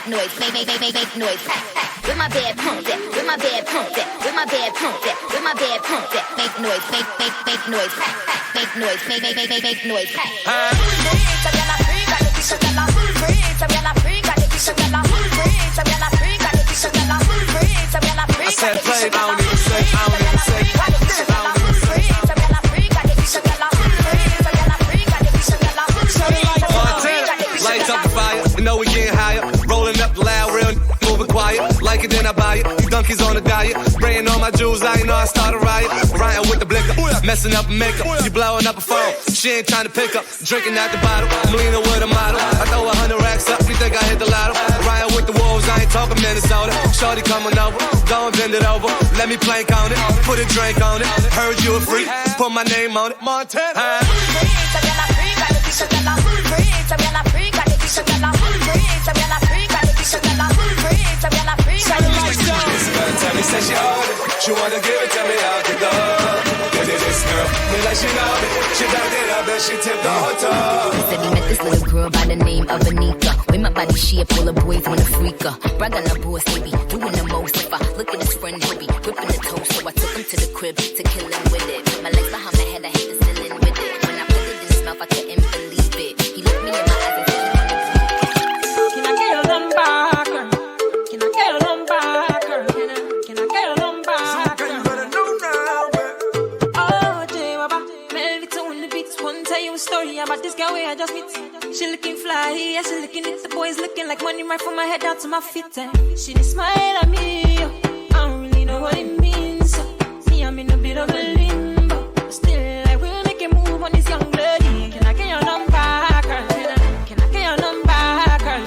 noise, make noise, make noise. With my bad pump that, with my bad pump that, with my bad pump that, with my bad pump that. Make noise, make noise, make noise, make noise. I said play, I don't even say, I don't even say. Lights up the fire, we know we getting higher. Rolling up loud, real moving quiet. Like it, then I buy it. You donkeys on a diet. Spraying on my jewels, I ain't know I start a riot. Ryan with the blicker, messing up a makeup. You blowing up a phone, she ain't trying to pick up. Drinking out the bottle, I'm leaning with a model. I throw 100 racks up, you think I hit the lotto. Ryan with the wolves, I ain't talking Minnesota. Shorty coming over, go and bend it over. Let me plank on it, put a drink on it. Heard you a freak, put my name on it. Montana. Tell me, say she hold it. She wanna give it to me out the door. This girl, me like she know me. She backed it up and she tipped the hotel. He said he met this little girl by the name of Anika. With my body shape, all the boys wanna freak her. Brag on her boss, they be doing the most. If I look at his friend, he be gripping the toe. So I took him to the crib to kill him with it. My legs behind my head, I hit the ceiling with it. When I put it in his mouth, I couldn't believe it. He looked me in my eyes and said he wanna breathe. Can I get your number? Can I get your number? Can I get your number? Oh, J Baba, Melvita on the beats. One tell you a story about this girl where I just meet. She looking fly, yeah, she looking at the boys looking like money right from my head down to my feet. She did smile at me, I don't really know what it means. See, I'm in a bit of a limbo, but still I will make a move on this young lady. Can I get your number, girl? Can I get your number, girl?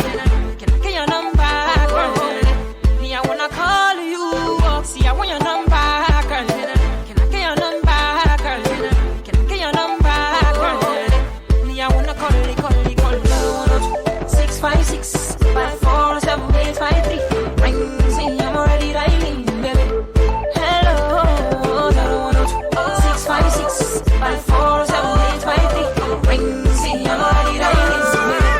Can I get your number, girl? Me, I wanna call you, see, I want your number, girl. Can I get your number, girl? Can I get your number, girl? Me, I wanna call you. 656 547 853. Ring, see, I'm already dialing, baby. Hello, 656 547 853. Ring, see, I'm already dialing, baby.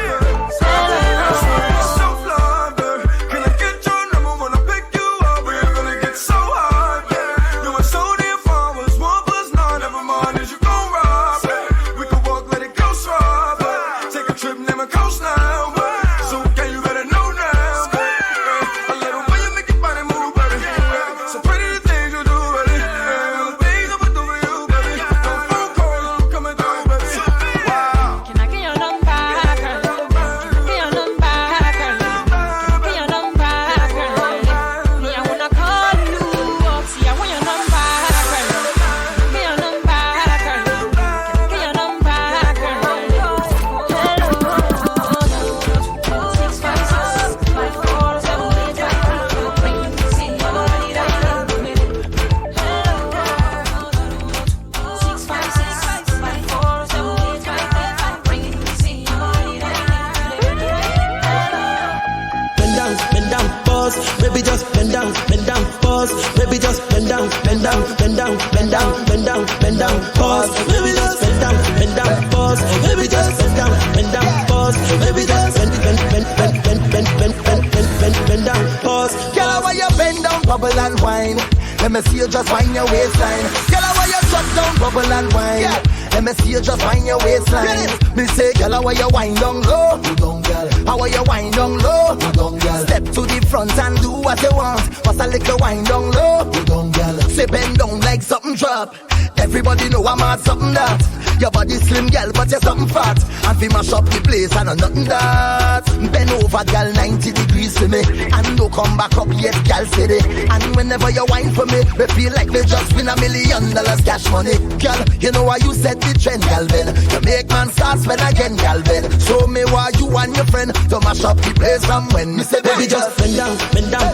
Let me see you just wind your waistline. Girl, I want you drop down, bubble and wine. Let me see you just wind your waistline. Me say, girl, how you wind down low? You don't, girl. How you wind down low? You don't, girl. Step to the front and do what you want. Pass a little wind down low. You don't, girl. Say bend down like something drop. Everybody know I'm at something that. Your body slim, girl, but you're something fat. And fi mash up the place, and nothing that. Bend over, girl, 90 degrees for me. And don't come back up yet, girl, steady. And whenever you whine for me, we feel like we just win $1 million cash money. Girl, you know why you set the trend, girl, Ben. You make man start spend again, girl, Ben. Show me why you and your friend to mash up the place from when. Me say, baby, just bend down,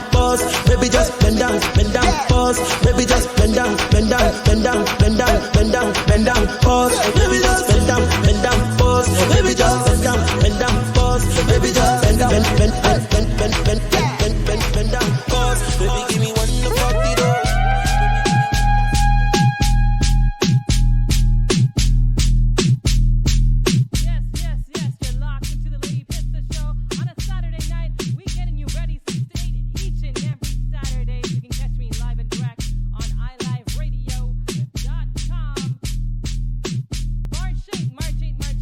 pause. Baby, just bend down, pause. Baby, just bend down, bend down, bend down, bend down, bend down, bend down, pause. Baby, just bend down, pause. Baby, just bend down, pause. Baby, just bend down, bend down, pause. Baby, give me one to fuck the door. Yes, you're locked into the Lady Pista Show on a Saturday night. We getting you ready 6 to 8 each and every Saturday. You can catch me live and direct on iliveradio.com. March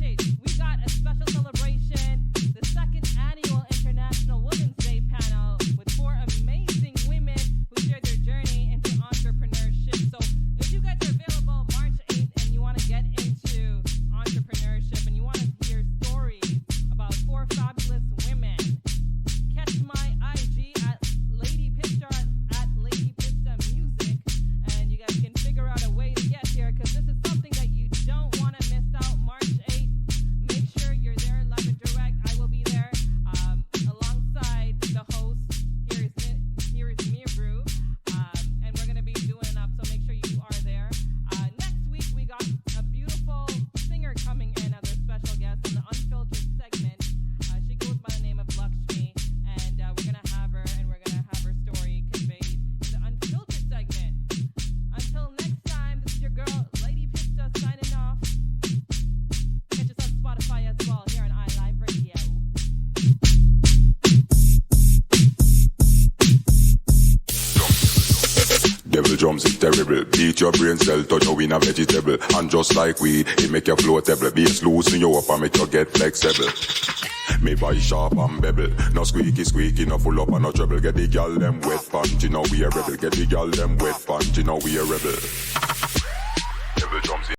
8. We got a special celebration, the second annual International Women's Day panel with 4 amazing women who share their journey into entrepreneurship. So if you guys are available March 8th and you want to get into entrepreneurship and you want to hear stories about 4 fabulous women, catch my IG at Lady Pista at Lady Pista Music, and you guys can figure out a way to get here because this is something that you don't want to miss out. March 8th. Make sure you're there live and direct. I will be there alongside the host. Here is Mirbrew, and we're gonna be doing it up. So make sure you are there. Next week we got a beautiful singer coming in as our special guest on the Unfiltered segment. She goes by the name of Lakshmi, and we're gonna have her story conveyed in the Unfiltered segment. Until next time, this is your girl Lady Pista signing off. Catch us on Spotify as well here on iLive Radio. Devil drums is terrible. Beat your brain cell, touch you in a vegetable. And just like weed, it make you floatable. Bass loosen you up and make you get flexible. Me voice sharp and bevel. No squeaky, no full up and no trouble. Get the girl them wet panty, now we a rebel. Get the girl them wet panty, now we a rebel.